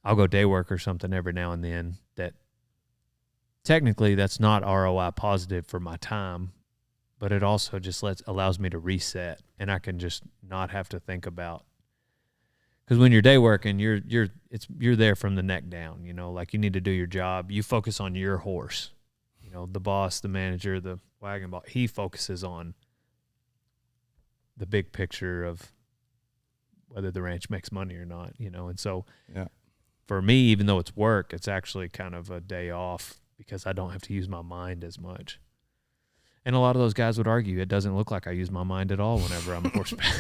I'll go day work or something every now and then that technically that's not ROI positive for my time, but it also just allows me to reset, and I can just not have to think about, because when you're day working, you're there from the neck down, you know, like you need to do your job. You focus on your horse, you know, the boss, the manager, the wagon boss, he focuses on the big picture of whether the ranch makes money or not, you know. And so for me, even though it's work, it's actually kind of a day off because I don't have to use my mind as much. And a lot of those guys would argue it doesn't look like I use my mind at all whenever I'm horseback.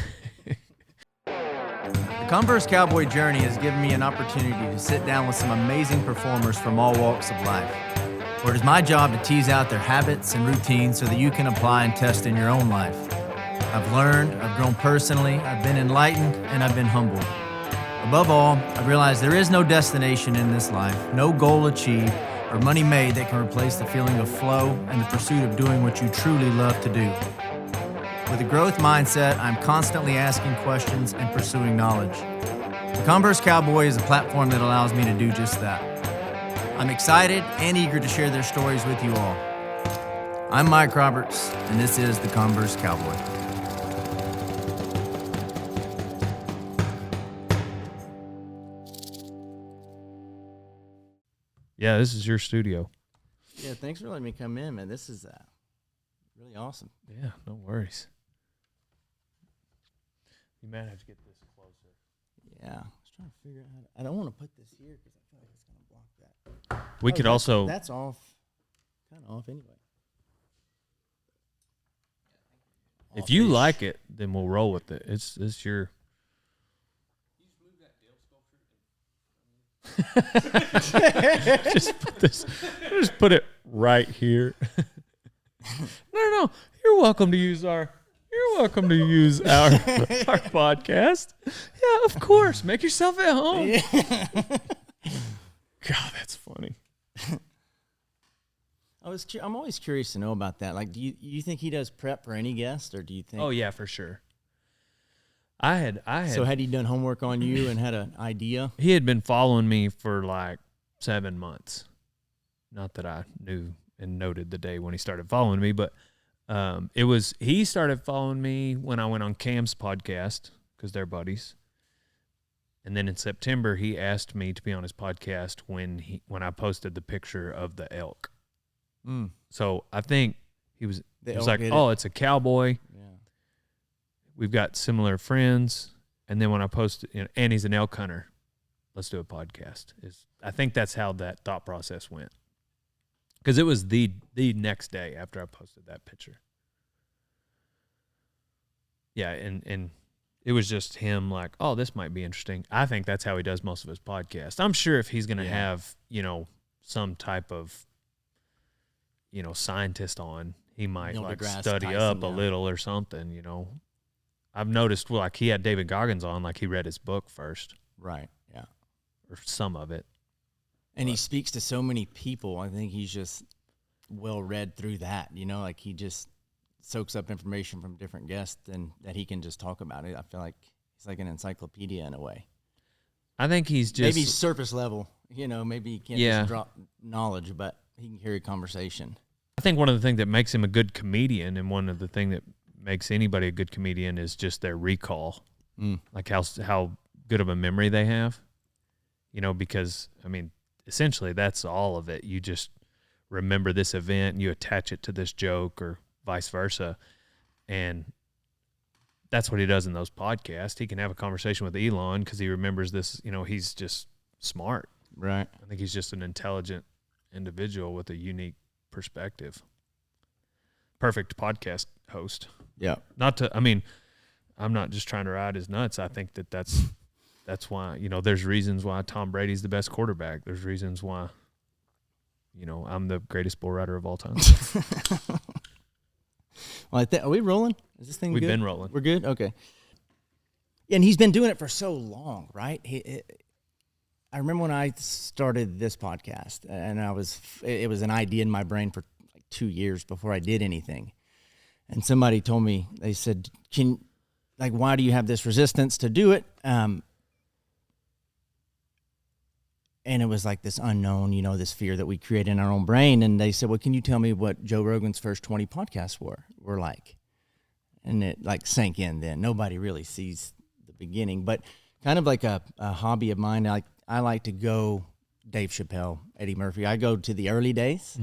The Converse Cowboy Journey has given me an opportunity to sit down with some amazing performers from all walks of life, where it is my job to tease out their habits and routines so that you can apply and test in your own life. I've learned, I've grown personally, I've been enlightened, and I've been humbled. Above all, I've realized there is no destination in this life, no goal achieved, or money made that can replace the feeling of flow and the pursuit of doing what you truly love to do. With a growth mindset, I'm constantly asking questions and pursuing knowledge. The Converse Cowboy is a platform that allows me to do just that. I'm excited and eager to share their stories with you all. I'm Mike Roberts, and this is the Converse Cowboy. Yeah, this is your studio. Yeah, thanks for letting me come in, man. This is really awesome. Yeah, no worries. You might have to get this closer. Yeah, I was trying to figure out I don't want to put this here because I feel like it's going to block that. We could also... That's off, kind of off anyway. If you like it, then we'll roll with it. It's your... just put it right here. No. You're welcome to use our podcast. Yeah, of course. Make yourself at home. Yeah. God, that's funny. I'm always curious to know about that. Like, do you think he does prep for any guest, or do you think? Oh yeah, for sure. I had. So had he done homework on you and had an idea? He had been following me for like 7 months. Not that I knew and noted the day when he started following me, but he started following me when I went on Cam's podcast because they're buddies. And then in September, he asked me to be on his podcast when I posted the picture of the elk. Mm. So I think he was like, "Oh, it's a cowboy. Yeah. We've got similar friends." And then when I posted, and he's an elk hunter, let's do a podcast. I think that's how that thought process went. Because it was the next day after I posted that picture. Yeah, and it was just him like, oh, this might be interesting. I think that's how he does most of his podcasts. I'm sure if he's going to have, some type of, scientist on, he might study up a little or something, I've noticed, like, he had David Goggins on, like, he read his book first. Right, yeah. Or some of it. And he speaks to so many people. I think he's just well read through that, like he just soaks up information from different guests and that he can just talk about it. I feel like he's like an encyclopedia in a way. I think he's just... Maybe surface level, maybe he can't just drop knowledge, but he can carry conversation. I think one of the things that makes him a good comedian, and one of the things that makes anybody a good comedian, is just their recall. Like how good of a memory they have, because, essentially that's all of it. You just remember this event and you attach it to this joke or vice versa. And that's what he does in those podcasts. He can have a conversation with Elon because he remembers this, he's just smart. Right. I think he's just an intelligent individual with a unique perspective. Perfect podcast host. Yeah. I'm not just trying to ride his nuts. I think that's why, there's reasons why Tom Brady's the best quarterback. There's reasons why, I'm the greatest bull rider of all time. Well, are we rolling? Is this thing good? We've been rolling. We're good? Okay. And he's been doing it for so long, right? I remember when I started this podcast, and it was an idea in my brain for like 2 years before I did anything. And somebody told me, they said, why do you have this resistance to do it? And it was like this unknown, this fear that we create in our own brain. And they said, well, can you tell me what Joe Rogan's first 20 podcasts were like? And it like sank in then. Nobody really sees the beginning, but kind of like a hobby of mine. I like to go Dave Chappelle, Eddie Murphy. I go to the early days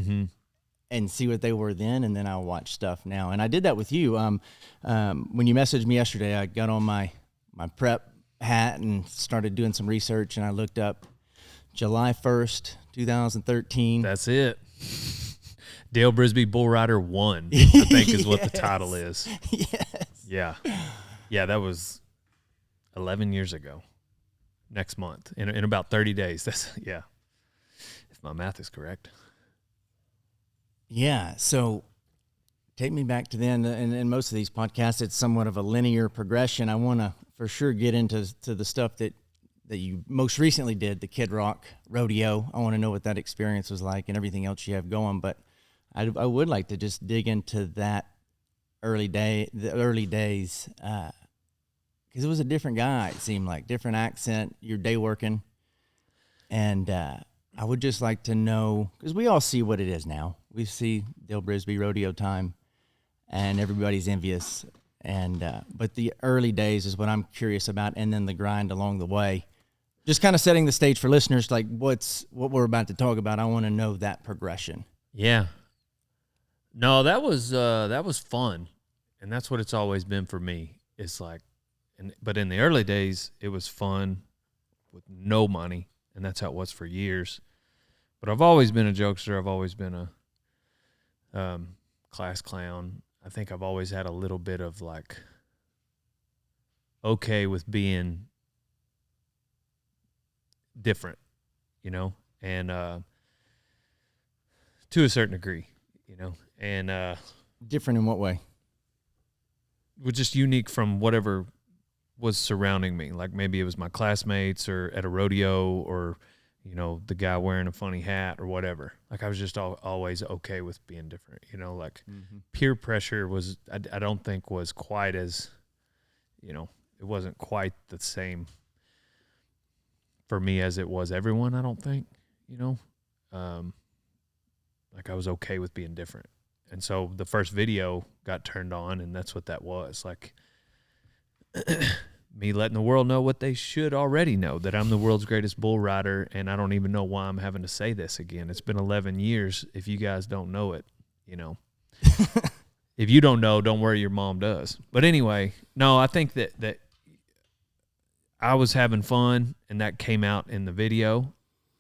and see what they were then, and then I'll watch stuff now. And I did that with you. When you messaged me yesterday, I got on my prep hat and started doing some research, and I looked up July 1st, 2013. That's it. Dale Brisby Bull Rider 1, I think is what the title is. Yes. Yeah. Yeah, that was 11 years ago. Next month. In about 30 days. That's, yeah. If my math is correct. Yeah. So take me back to then. And in most of these podcasts, it's somewhat of a linear progression. I want to for sure get into the stuff that you most recently did, the Kid Rock Rodeo. I want to know what that experience was like and everything else you have going. But I would like to just dig into that the early days, because it was a different guy. It seemed like different accent. Your day working, and I would just like to know, because we all see what it is now. We see Dale Brisby, Rodeo Time, and everybody's envious. And but the early days is what I'm curious about, and then the grind along the way. Just kind of setting the stage for listeners, like what we're about to talk about. I want to know that progression. Yeah. No, that was fun, and that's what it's always been for me. It's like, but in the early days, it was fun with no money, and that's how it was for years. But I've always been a jokester. I've always been a class clown. I think I've always had a little bit of like okay with being different, and to a certain degree, and Different in what way? was just unique from whatever was surrounding me. Like maybe it was my classmates or at a rodeo or, the guy wearing a funny hat or whatever. Like I was just always okay with being different, like peer pressure was, I don't think was quite as, it wasn't quite the same for me as it was everyone, I don't think, like I was okay with being different. And so the first video got turned on, and that's what that was. Like me letting the world know what they should already know, that I'm the world's greatest bull rider, and I don't even know why I'm having to say this again. It's been 11 years. If you guys don't know it, if you don't know, don't worry, your mom does. But anyway, no, I think that I was having fun, and that came out in the video,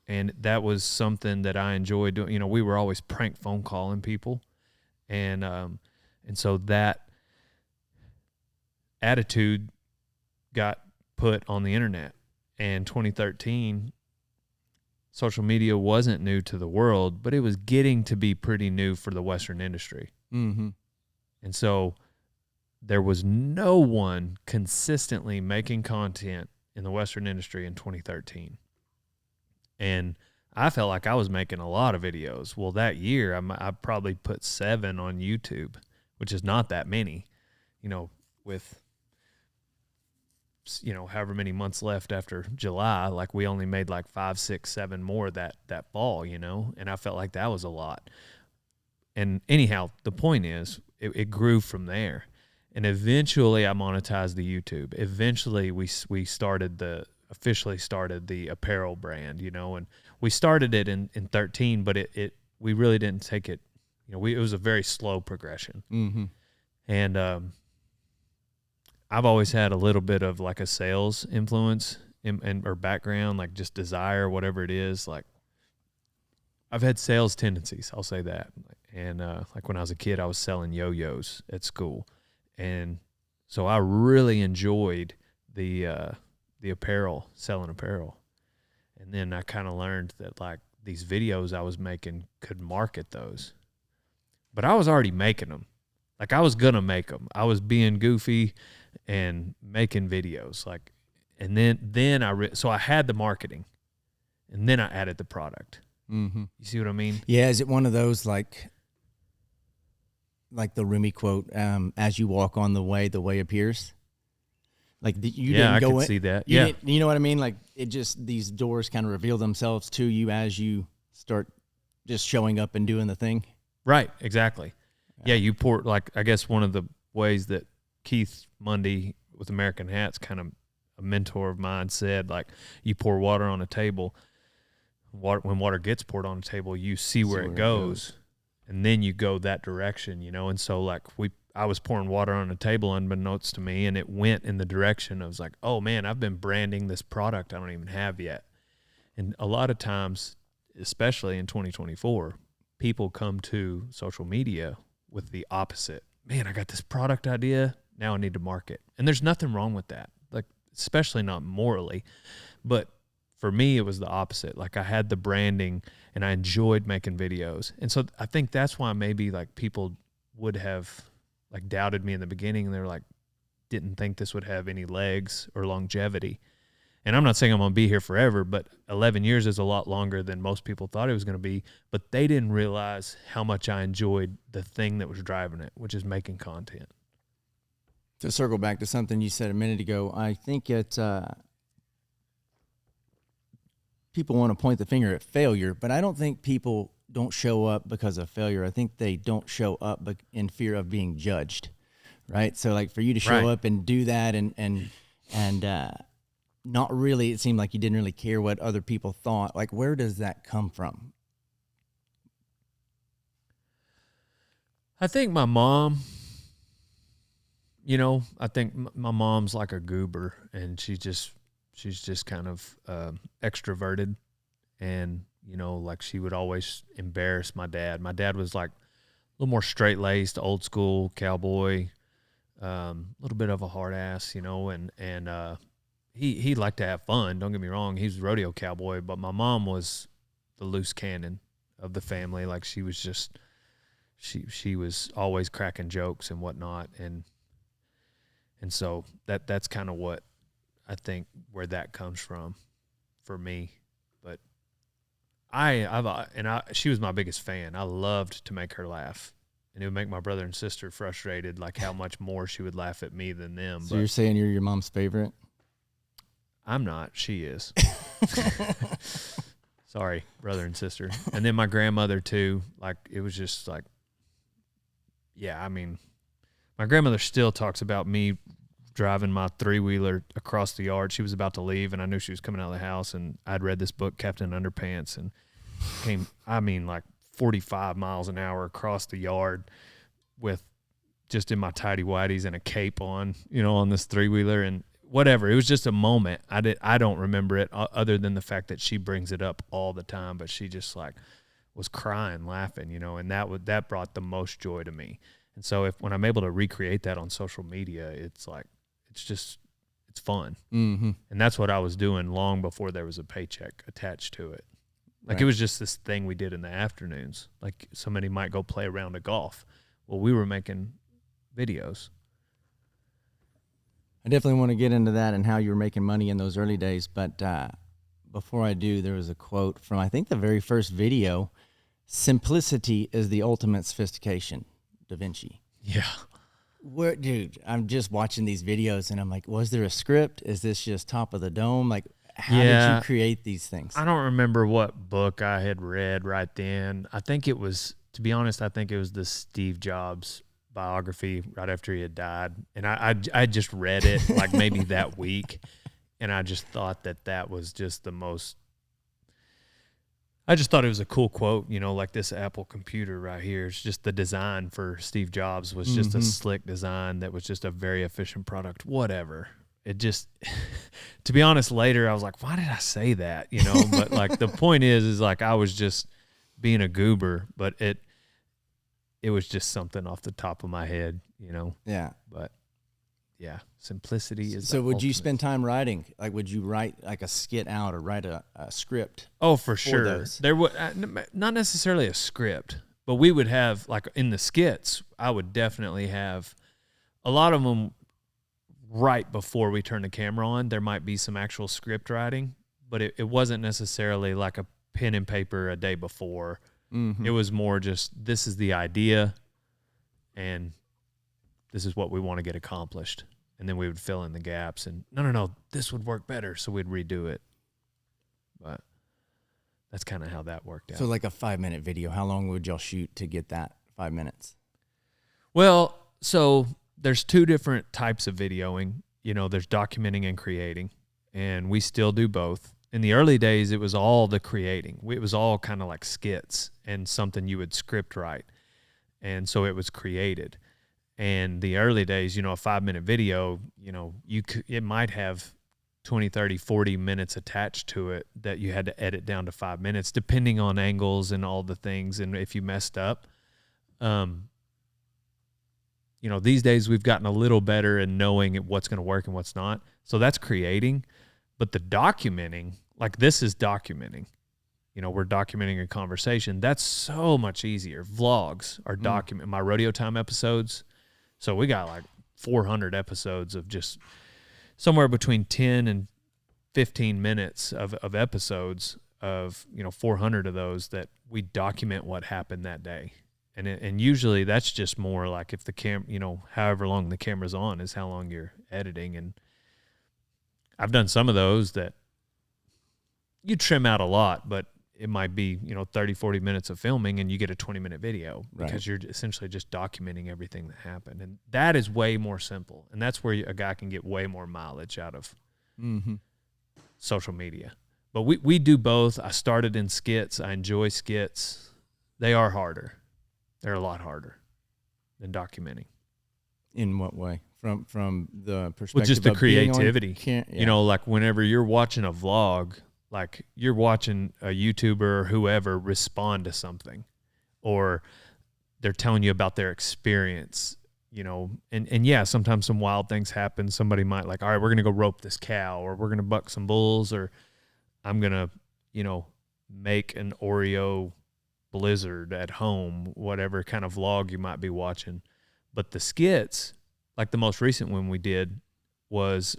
and that was something that I enjoyed doing. We were always prank phone calling people, and so that attitude got put on the internet. And 2013, social media wasn't new to the world, but it was getting to be pretty new for the Western industry. Mm-hmm. And so there was no one consistently making content in the Western industry in 2013. And I felt like I was making a lot of videos. Well, that year, I probably put 7 on YouTube, which is not that many, with, however many months left after July. Like we only made like 5, 6, 7 more that fall, and I felt like that was a lot. And anyhow, the point is, it grew from there. And eventually I monetized the YouTube. Eventually we officially started the apparel brand, and we started it in 13, but we really didn't take it, it was a very slow progression. Mm-hmm. And I've always had a little bit of like a sales influence or background, like just desire, whatever it is. Like I've had sales tendencies, I'll say that. And like when I was a kid, I was selling yo-yos at school. And so I really enjoyed the apparel, selling apparel. And then I kind of learned that like these videos I was making could market those. But I was already making them. Like I was going to make them. I was being goofy and making videos. Like, and then so I had the marketing, and then I added the product. Mm-hmm. You see what I mean? Yeah. Is it one of those like the Rumi quote, as you walk on the way appears? Like you Yeah, didn't I go could in. see that. You Yeah. didn't, you know what I mean? Like it just, these doors kind of reveal themselves to you as you start just showing up and doing the thing. Right, exactly. Yeah, you pour, like, I guess one of the ways that Keith Mundy with American Hats, kind of a mentor of mine, said, like, you pour water on a table, when water gets poured on a table, you see where it goes, and then you go that direction, you know? And so, like, I was pouring water on a table unbeknownst to me, and it went in the direction. I was like, oh, man, I've been branding this product I don't even have yet. And a lot of times, especially in 2024, people come to social media with the opposite. Man, I got this product idea. Now I need to market. And there's nothing wrong with that, like, especially not morally. But for me, it was the opposite. Like, I had the branding and I enjoyed making videos. And so I think that's why maybe, like, people would have, like, doubted me in the beginning, and they're like, didn't think this would have any legs or longevity. And I'm not saying I'm going to be here forever, but 11 years is a lot longer than most people thought it was going to be. But they didn't realize how much I enjoyed the thing that was driving it, which is making content. To circle back to something you said a minute ago, I think people want to point the finger at failure, but I don't think people don't show up because of failure. I think they don't show up in fear of being judged, right? So, like, for you to show up and do that and not really, it seemed like you didn't really care what other people thought. Like, where does that come from? I think my mom, you know, I think my mom's like a goober, and she's just kind of extroverted, and, you know, like, she would always embarrass my dad. My dad was like a little more straight-laced, old school cowboy, a little bit of a hard ass, you know, and he liked to have fun. Don't get me wrong. He's a rodeo cowboy, but my mom was the loose cannon of the family. Like, she was just, she was always cracking jokes and whatnot. And so that's kind of what I think where that comes from for me. But she was my biggest fan. I loved to make her laugh. And it would make my brother and sister frustrated, like how much more she would laugh at me than them. So you're saying you're your mom's favorite? I'm not. She is. Sorry, brother and sister. And then my grandmother, too. Like, it was just like, yeah, I mean, my grandmother still talks about me driving my three-wheeler across the yard. She was about to leave, and I knew she was coming out of the house, and I'd read this book, Captain Underpants, and came, I mean, like 45 miles an hour across the yard with just in my tidy whities and a cape on, you know, on this three-wheeler, and whatever. It was just a moment. I don't remember it other than the fact that she brings it up all the time, but she just, like, was crying, laughing, you know, and that brought the most joy to me. And so when I'm able to recreate that on social media, it's like, it's fun. Mm-hmm. And that's what I was doing long before there was a paycheck attached to it. Like, Right. It was just this thing we did in the afternoons. Like, somebody might go play a round of golf. Well, we were making videos. I definitely want to get into that and how you were making money in those early days. But before I do, there was a quote from, I think, the very first video: "Simplicity is the ultimate sophistication." Da Vinci. Yeah. Where, dude, I'm just watching these videos and I'm like, was there a script? Is this just top of the dome? Like, how did you create these things? I don't remember what book I had read right then. I think it was, to be honest, I think it was the Steve Jobs biography right after he had died. And I just read it like maybe that week. And I just thought that was just the most, I just thought it was a cool quote, you know, like this Apple computer right here. It's just the design for Steve Jobs was just a slick design that was just a very efficient product, whatever. It just, to be honest, later I was like, why did I say that? You know, but like the point is like I was just being a goober, but it was just something off the top of my head, you know? Yeah. But yeah, simplicity is. So would you ultimate. spend time writing? Like, would you write like a skit out or write a script? Oh, for sure. those? There would not necessarily a script, but we would have, like, in the skits, I would definitely have a lot of them right before we turn the camera on. There might be some actual script writing, but it wasn't necessarily like a pen and paper a day before. Mm-hmm. It was more just, this is the idea and this is what we want to get accomplished. and then we would fill in the gaps. And no, this would work better, so we'd redo it. But that's kind of how that worked out. So like a 5-minute video, how long would y'all shoot to get that 5 minutes? Well, so there's two different types of videoing. There's documenting and creating, and we still do both. In the early days, it was all the creating. It was all kind of like skits and something you would script write. And so it was created. And the early days, a 5-minute video, it might have 20, 30, 40 minutes attached to it that you had to edit down to 5 minutes, depending on angles and all the things. And if you messed up, these days we've gotten a little better in knowing what's going to work and what's not. So that's creating. But the documenting, like this is documenting. We're documenting a conversation. That's so much easier. Vlogs are my Rodeo Time episodes. So we got like 400 episodes of just somewhere between 10 and 15 minutes of episodes of, 400 of those that we document what happened that day. And usually that's just more like if the however long the camera's on is how long you're editing. And I've done some of those that you trim out a lot, but it might be, 30, 40 minutes of filming and you get a 20-minute video because you're essentially just documenting everything that happened. And that is way more simple. And that's where a guy can get way more mileage out of social media. But we do both. I started in skits. I enjoy skits. They are harder. They're a lot harder than documenting. In what way? From the perspective with just the of being creativity. Like whenever you're watching a vlog, like you're watching a YouTuber or whoever respond to something, or they're telling you about their experience, and yeah, sometimes some wild things happen. Somebody might like, all right, we're going to go rope this cow, or we're going to buck some bulls, or I'm going to, make an Oreo blizzard at home, whatever kind of vlog you might be watching. But the skits, like the most recent one we did was,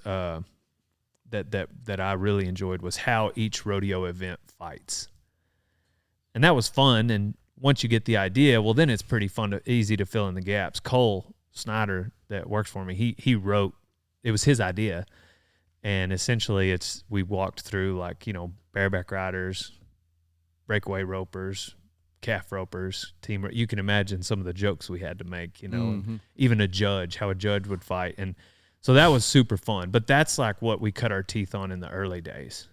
that I really enjoyed was how each rodeo event fights. And that was fun. And once you get the idea, well, then it's pretty easy to fill in the gaps. Cole Snyder that works for me, he wrote, it was his idea. And essentially we walked through like, bareback riders, breakaway ropers, calf ropers, you can imagine some of the jokes we had to make, even how a judge would fight. And so that was super fun, but that's like what we cut our teeth on in the early days.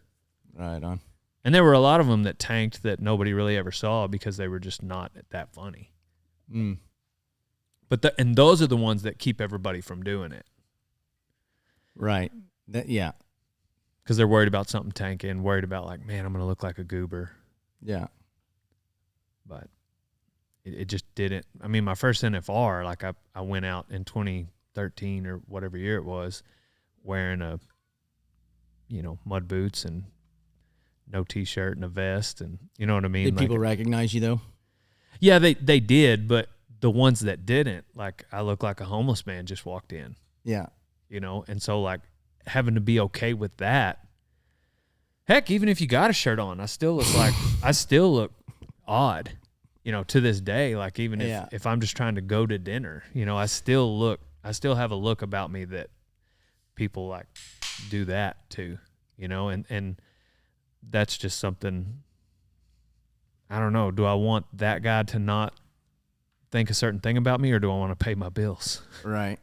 Right on. And there were a lot of them that tanked that nobody really ever saw because they were just not that funny. But and those are the ones that keep everybody from doing it. Right. Yeah. Because they're worried about something tanking, worried about like, man, I'm going to look like a goober. Yeah. But it just didn't. I mean, my first NFR, like I went out in 2013 or whatever year it was, wearing mud boots and no T-shirt and a vest, and you know what I mean? Did people recognize you though? Yeah, they did, but the ones that didn't, like I looked like a homeless man just walked in. Yeah. And so like having to be okay with that. Heck, even if you got a shirt on, I still look odd, to this day. Like even if I'm just trying to go to dinner, I still have a look about me that people like do that too, and that's just something, I don't know. Do I want that guy to not think a certain thing about me, or do I want to pay my bills? Right.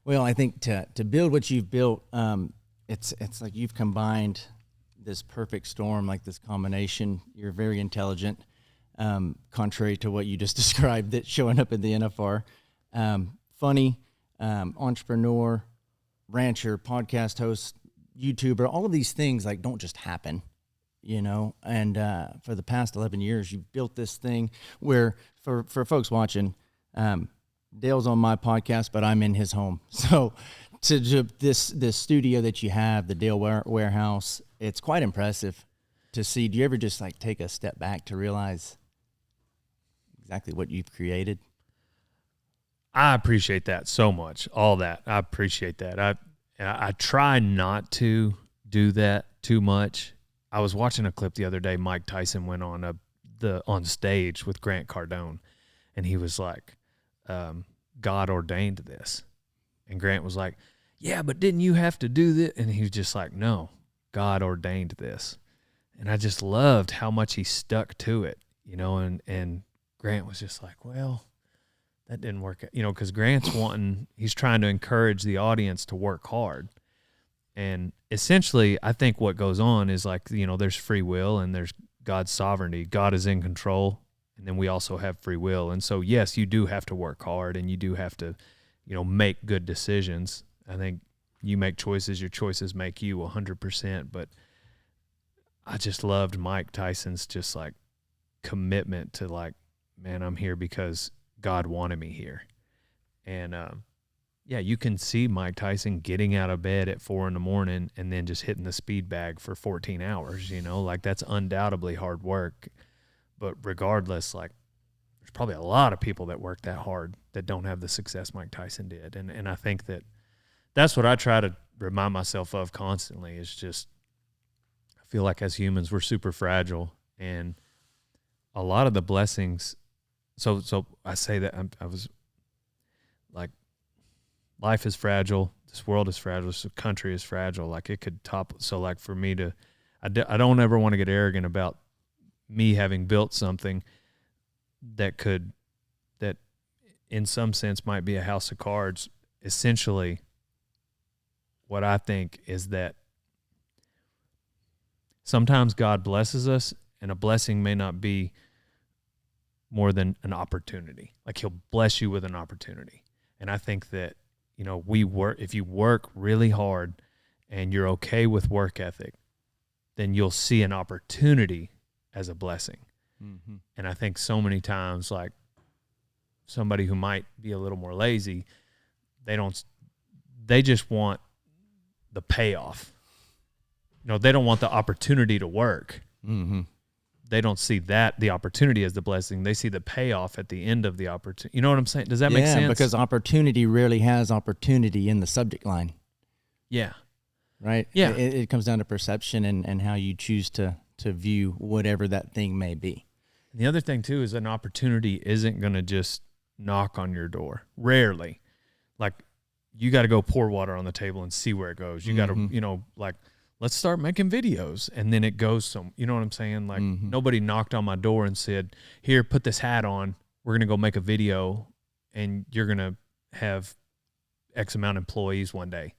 Well, I think to build what you've built, it's like you've combined this perfect storm, like this combination. You're very intelligent, contrary to what you just described, that showing up in the NFR. Funny, entrepreneur, rancher, podcast host, YouTuber, all of these things like don't just happen, and for the past 11 years, you've built this thing where for folks watching, Dale's on my podcast, but I'm in his home. So to this studio that you have, the Dale Warehouse, it's quite impressive to see. Do you ever just like take a step back to realize exactly what you've created? I appreciate that so much. All that. I appreciate that. I try not to do that too much. I was watching a clip the other day. Mike Tyson went on on stage with Grant Cardone, and he was like, God ordained this. And Grant was like, yeah, but didn't you have to do this? And he was just like, no, God ordained this. And I just loved how much he stuck to it, you know, and Grant was just like, well, that didn't work out, you know, because Grant's he's trying to encourage the audience to work hard. And essentially, I think what goes on is like, you know, there's free will and there's God's sovereignty. God is in control, and then we also have free will. And so, yes, you do have to work hard, and you do have to, you know, make good decisions. I think you make choices, your choices make you 100%. But I just loved Mike Tyson's just like commitment to like, man, I'm here because God wanted me here. And, yeah, you can see Mike Tyson getting out of bed at 4 a.m. and then just hitting the speed bag for 14 hours, you know, like that's undoubtedly hard work. But regardless, like there's probably a lot of people that work that hard that don't have the success Mike Tyson did. And I think that's what I try to remind myself of constantly is just, I feel like as humans, we're super fragile, and a lot of the blessings. So I say that I was like, life is fragile. This world is fragile. This country is fragile. Like it could topple. So like for me to, I don't ever want to get arrogant about me having built something that in some sense might be a house of cards. Essentially, what I think is that sometimes God blesses us, and a blessing may not be more than an opportunity. Like he'll bless you with an opportunity. And I think that, you know, if you work really hard and you're okay with work ethic, then you'll see an opportunity as a blessing. Mm-hmm. And I think so many times, like somebody who might be a little more lazy, they just want the payoff. You know, they don't want the opportunity to work. Mm-hmm. They don't see the opportunity as the blessing. They see the payoff at the end of the opportunity. You know what I'm saying? Does that make sense? Yeah, because opportunity rarely has opportunity in the subject line. Yeah. Right? Yeah. It comes down to perception and how you choose to view whatever that thing may be. And the other thing, too, is an opportunity isn't going to just knock on your door. Rarely. Like, you got to go pour water on the table and see where it goes. You got to, you know, like, let's start making videos. And then it goes you know what I'm saying? Like nobody knocked on my door and said, here, put this hat on. We're going to go make a video and you're going to have X amount of employees one day.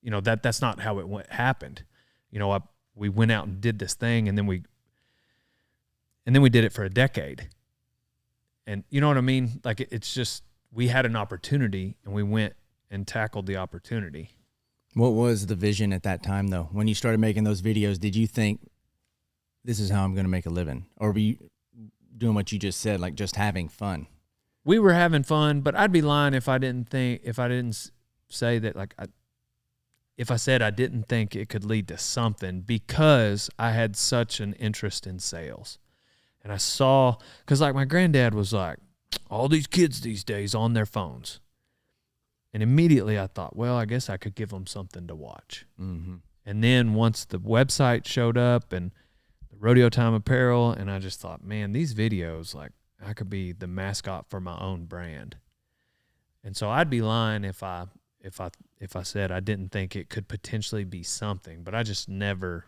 You know, that's not how it happened. You know, we went out and did this thing and then we did it for a decade. And you know what I mean? Like it's just, we had an opportunity and we went and tackled the opportunity. What was the vision at that time, though? When you started making those videos, did you think, this is how I'm going to make a living? Or were you doing what you just said, like just having fun? We were having fun, but I'd be lying if I didn't say that, like, if I said I didn't think it could lead to something, because I had such an interest in sales. And I saw, because like my granddad was like, all these kids these days on their phones. And immediately I thought, well, I guess I could give them something to watch. Mm-hmm. And then once the website showed up and the Rodeo Time apparel, and I just thought, man, these videos, like I could be the mascot for my own brand. And so I'd be lying if I said I didn't think it could potentially be something, but I just never,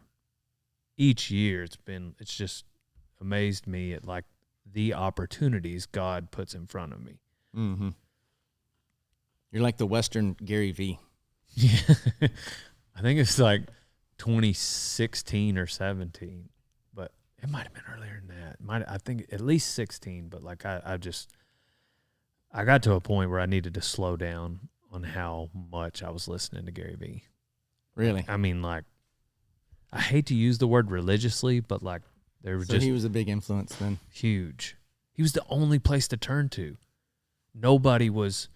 each year it's just amazed me at like the opportunities God puts in front of me. Mm-hmm. You're like the Western Gary V. Yeah. I think it's like 2016 or 17, but it might have been earlier than that. I think at least 16, but like I got to a point where I needed to slow down on how much I was listening to Gary V. Really? I mean, like, I hate to use the word religiously, but like he was a big influence then. Huge. He was the only place to turn to. Nobody was,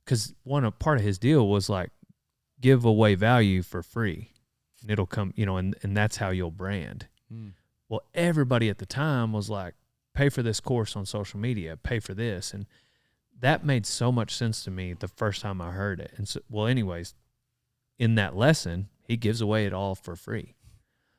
because part of his deal was like, give away value for free, and it'll come, you know, and that's how you'll brand. Mm. Well, everybody at the time was like, pay for this course on social media, pay for this. And that made so much sense to me the first time I heard it. And so, well, anyways, in that lesson, he gives away it all for free.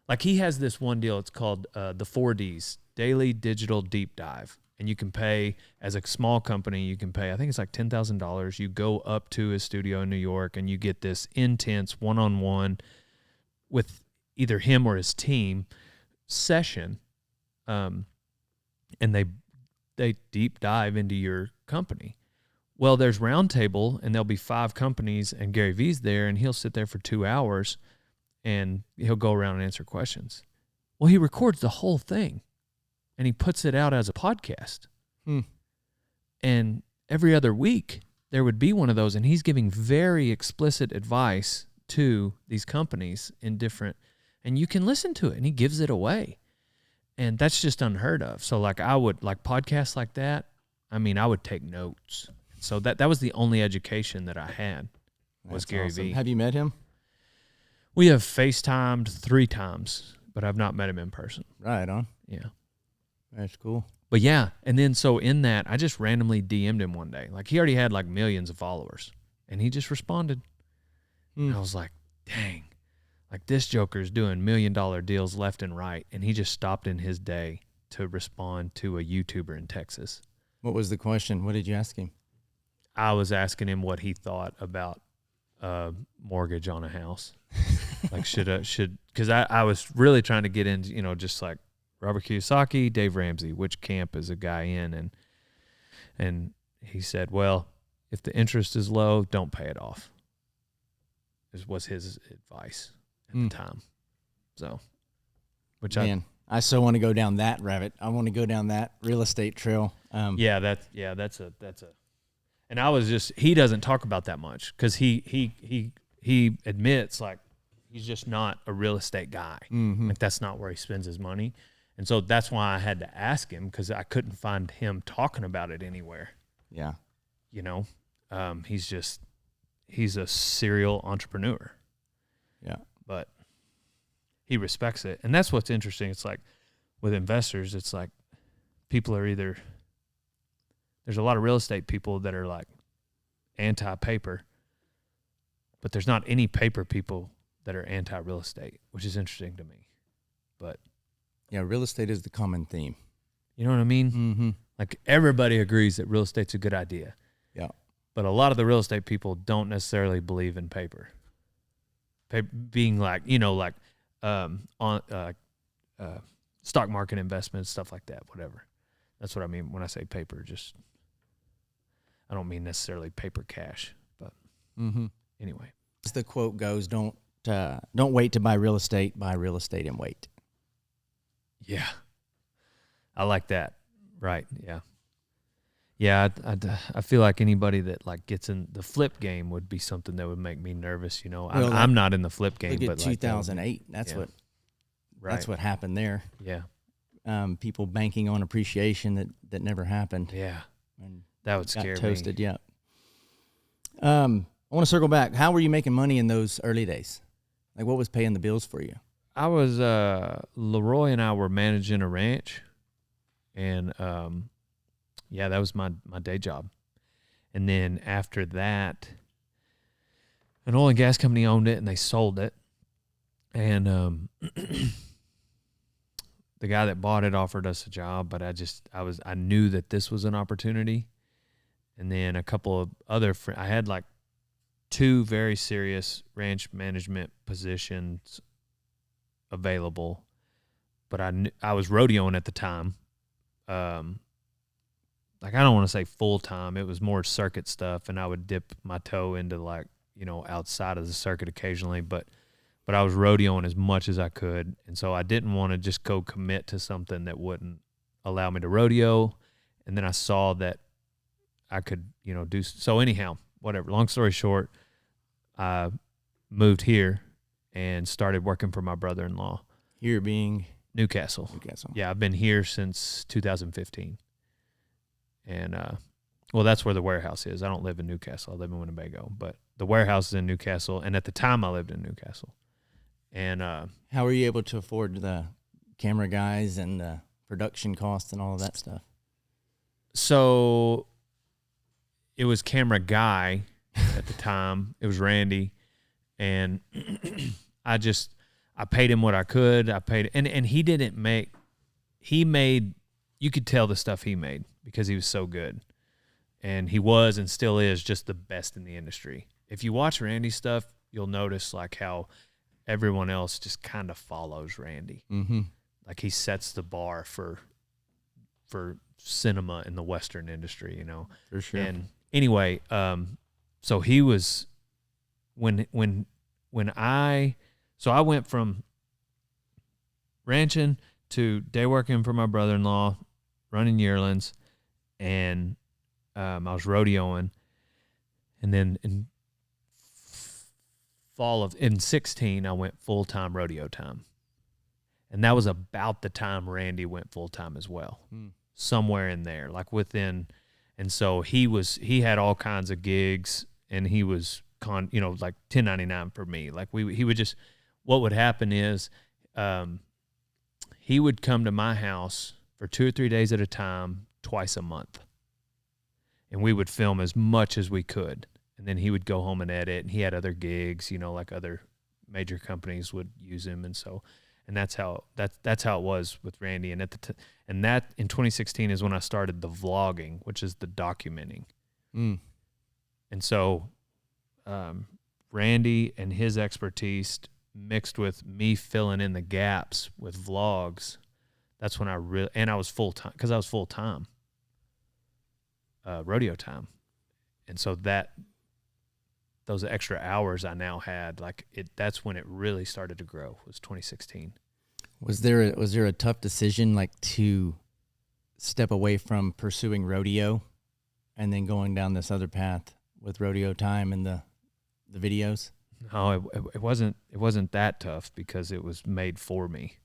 Like he has this one deal, it's called the 4Ds, Daily Digital Deep Dive. And you can pay, as a small company, you can pay, I think it's like $10,000. You go up to his studio in New York and you get this intense one-on-one with either him or his team session. And they deep dive into your company. Well, there's Roundtable, and there'll be 5 companies, and Gary Vee's there, and he'll sit there for 2 hours, and he'll go around and answer questions. Well, he records the whole thing, and he puts it out as a podcast. And every other week, there would be one of those, and he's giving very explicit advice to these companies in different, and you can listen to it, and he gives it away. And that's just unheard of. So, like, I would, like, podcasts like that, I mean, I would take notes. So that was the only education that I had was Gary Vee. Have you met him? We have FaceTimed 3 times, but I've not met him in person. Right on. Yeah. That's cool. But yeah, and then so in that, I just randomly DM'd him one day. Like, he already had like millions of followers, and he just responded. And I was like, dang, like, this joker's doing $1 million deals left and right, and he just stopped in his day to respond to a YouTuber in Texas. What was the question? What did you ask him? I was asking him what he thought about mortgage on a house. Like, because I was really trying to get into, you know, just like Robert Kiyosaki, Dave Ramsey, which camp is a guy in? And he said, well, if the interest is low, don't pay it off. Was his advice at the time. So, which I so want to go down that rabbit. I want to go down that real estate trail. That's a. And I was just, he doesn't talk about that much because he admits, like, he's just not a real estate guy. Like, that's not where he spends his money. And so that's why I had to ask him, because I couldn't find him talking about it anywhere. Yeah. You know, he's a serial entrepreneur. Yeah. But he respects it. And that's what's interesting. It's like with investors, it's like people are either, there's a lot of real estate people that are like anti-paper, but there's not any paper people that are anti-real estate, which is interesting to me. But yeah, real estate is the common theme. You know what I mean? Mm-hmm. Like, everybody agrees that real estate's a good idea. Yeah. But a lot of the real estate people don't necessarily believe in paper. Being like, you know, like stock market investments, stuff like that, whatever. That's what I mean when I say paper. Just, I don't mean necessarily paper cash, but anyway. As the quote goes, don't wait to buy real estate and wait. Yeah. I like that. Right. Yeah. Yeah, I feel like anybody that like gets in the flip game would be something that would make me nervous. You know, well, I'm not in the flip game. Look at but 2008. That's what happened there. Yeah. People banking on appreciation that never happened. Yeah. And that would scare me. Toasted. Yeah. I want to circle back. How were you making money in those early days? Like, what was paying the bills for you? I was Leroy and I were managing a ranch, and yeah, that was my day job. And then after that, an oil and gas company owned it, and they sold it. And the guy that bought it offered us a job, but I knew that this was an opportunity. And then a couple of other I had like 2 very serious ranch management positions available, but I was rodeoing at the time. Like, I don't want to say full time. It was more circuit stuff, and I would dip my toe into, like, you know, outside of the circuit occasionally, but I was rodeoing as much as I could. And so I didn't want to just go commit to something that wouldn't allow me to rodeo. And then I saw that I could, you know, do so. Anyhow, whatever, long story short, I moved here and started working for my brother-in-law. Here being Newcastle. Yeah, I've been here since 2015. And, well, that's where the warehouse is. I don't live in Newcastle. I live in Winnebago. But the warehouse is in Newcastle, and at the time I lived in Newcastle. And how were you able to afford the camera guys and the production costs and all of that stuff? So it was camera guy at the time. It was Randy. And I paid him what I could. And he didn't make – he made you could tell the stuff he made because he was so good. And he was and still is just the best in the industry. If you watch Randy's stuff, you'll notice like how everyone else just kind of follows Randy. Mm-hmm. Like he sets the bar for cinema in the Western industry, you know. For sure. And anyway, so he was when I went from ranching to day working for my brother-in-law, running yearlings, and I was rodeoing, and then in 16 I went full-time Rodeo Time, and that was about the time Randy went full-time as well, somewhere in there, like within. And so he had all kinds of gigs, and he was like 1099 for me. Like he would just, what would happen is he would come to my house for 2 or 3 days at a time, twice a month. And we would film as much as we could. And then he would go home and edit, and he had other gigs, you know, like other major companies would use him. And that's how it was with Randy. And and that in 2016 is when I started the vlogging, which is the documenting. And so Randy and his expertise mixed with me filling in the gaps with vlogs. That's when I was full-time, because I was full-time Rodeo Time. And so those extra hours I now had, that's when it really started to grow, was 2016. Was there a tough decision, like, to step away from pursuing rodeo and then going down this other path with Rodeo Time and the videos? No, it wasn't that tough because it was made for me.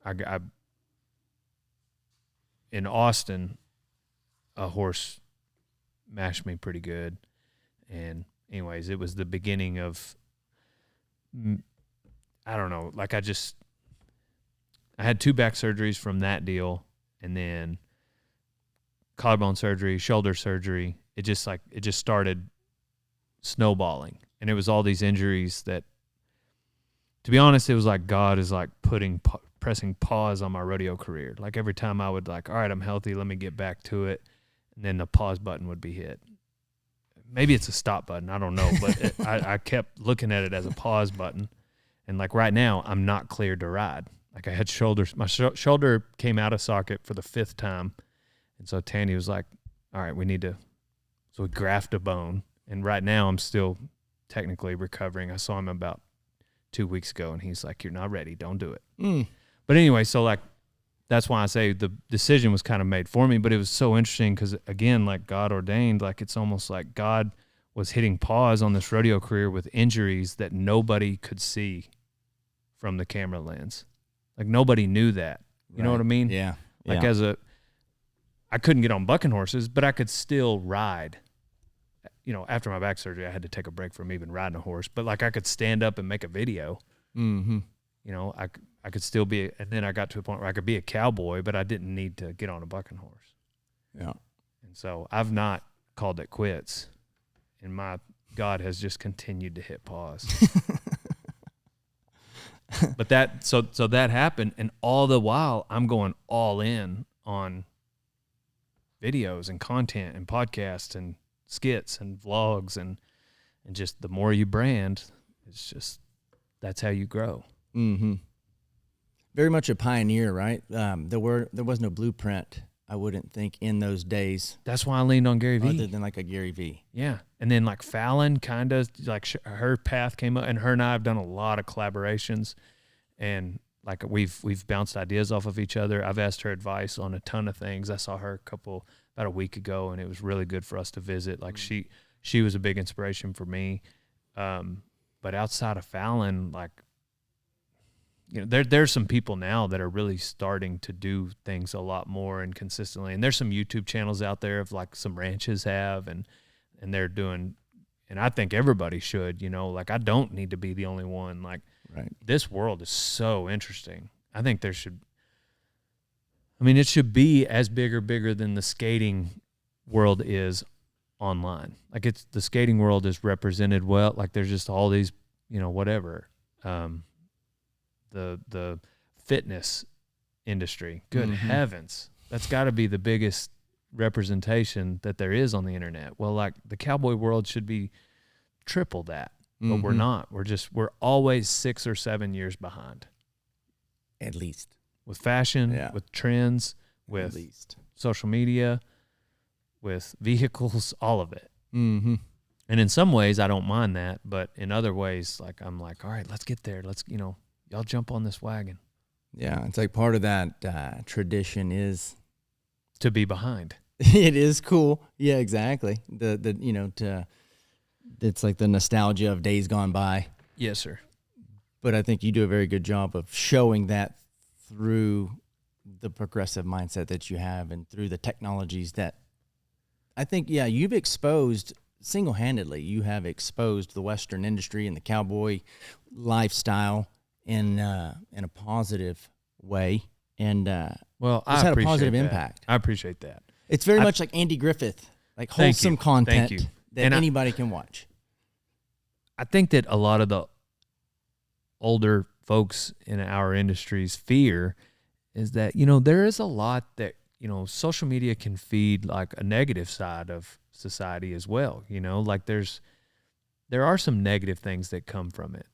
I in Austin, a horse mashed me pretty good, and anyways, it was the beginning of, I don't know, like I had 2 back surgeries from that deal, and then collarbone surgery, shoulder surgery. It just started snowballing, and it was all these injuries that, to be honest, it was like God is like pressing pause on my rodeo career. Like every time I would like, all right, I'm healthy, let me get back to it, and then the pause button would be hit. Maybe it's a stop button, I don't know, but I kept looking at it as a pause button. And like right now, I'm not cleared to ride. Like I had my shoulder came out of socket for the 5th time, and so Tanny was like, all right, we graft a bone. And right now I'm still technically recovering. I saw him about 2 weeks ago, and he's like, you're not ready, don't do it. But anyway, so like, that's why I say the decision was kind of made for me, but it was so interesting because, again, like God ordained, like it's almost like God was hitting pause on this rodeo career with injuries that nobody could see from the camera lens. Like nobody knew that. You know what I mean? Yeah. Like I couldn't get on bucking horses, but I could still ride. You know, after my back surgery, I had to take a break from even riding a horse, but like I could stand up and make a video. Mm-hmm. You know, I could still be, and then I got to a point where I could be a cowboy, but I didn't need to get on a bucking horse. Yeah. And so I've not called it quits, and my God has just continued to hit pause. But so that happened, and all the while I'm going all in on videos and content and podcasts and skits and vlogs, and just the more you brand, it's just, that's how you grow. Mm-hmm. Very much a pioneer, right? There was no blueprint, I wouldn't think, in those days. That's why I leaned on Gary Vee. Other than like a Gary Vee. Yeah. And then like Fallon, kind of like her path came up, and her and I have done a lot of collaborations, and like we've bounced ideas off of each other. I've asked her advice on a ton of things. I saw her about a week ago, and it was really good for us to visit. Like she was a big inspiration for me. But outside of Fallon, like, you know, there's some people now that are really starting to do things a lot more and consistently. And there's some YouTube channels out there of like some ranches have, and they're doing, and I think everybody should, you know, like I don't need to be the only one. Like, right. This world is so interesting. I think it should be as bigger than the skating world is online. Like the skating world is represented well. Like there's just all these, you know, whatever, the fitness industry. Good heavens. That's got to be the biggest representation that there is on the internet. Well, like the cowboy world should be triple that, but we're not. We're always 6 or 7 years behind. At least. With fashion, with trends, with social media, with vehicles, all of it. Mm-hmm. And in some ways, I don't mind that, but in other ways, like I'm like, all right, let's get there. Let's, y'all jump on this wagon. Yeah, it's like part of that tradition is to be behind. It is cool. Yeah, exactly. It's like the nostalgia of days gone by. Yes, sir. But I think you do a very good job of showing that through the progressive mindset that you have and through the technologies that I think, you've exposed single-handedly. You have exposed the Western industry and the cowboy lifestyle in a positive way. And well, it's had a positive impact. I appreciate that. It's very much like Andy Griffith, like wholesome content that anybody can watch. I think that a lot of the older folks in our industry's fear is that, there is a lot that, social media can feed like a negative side of society as well. Like there are some negative things that come from it,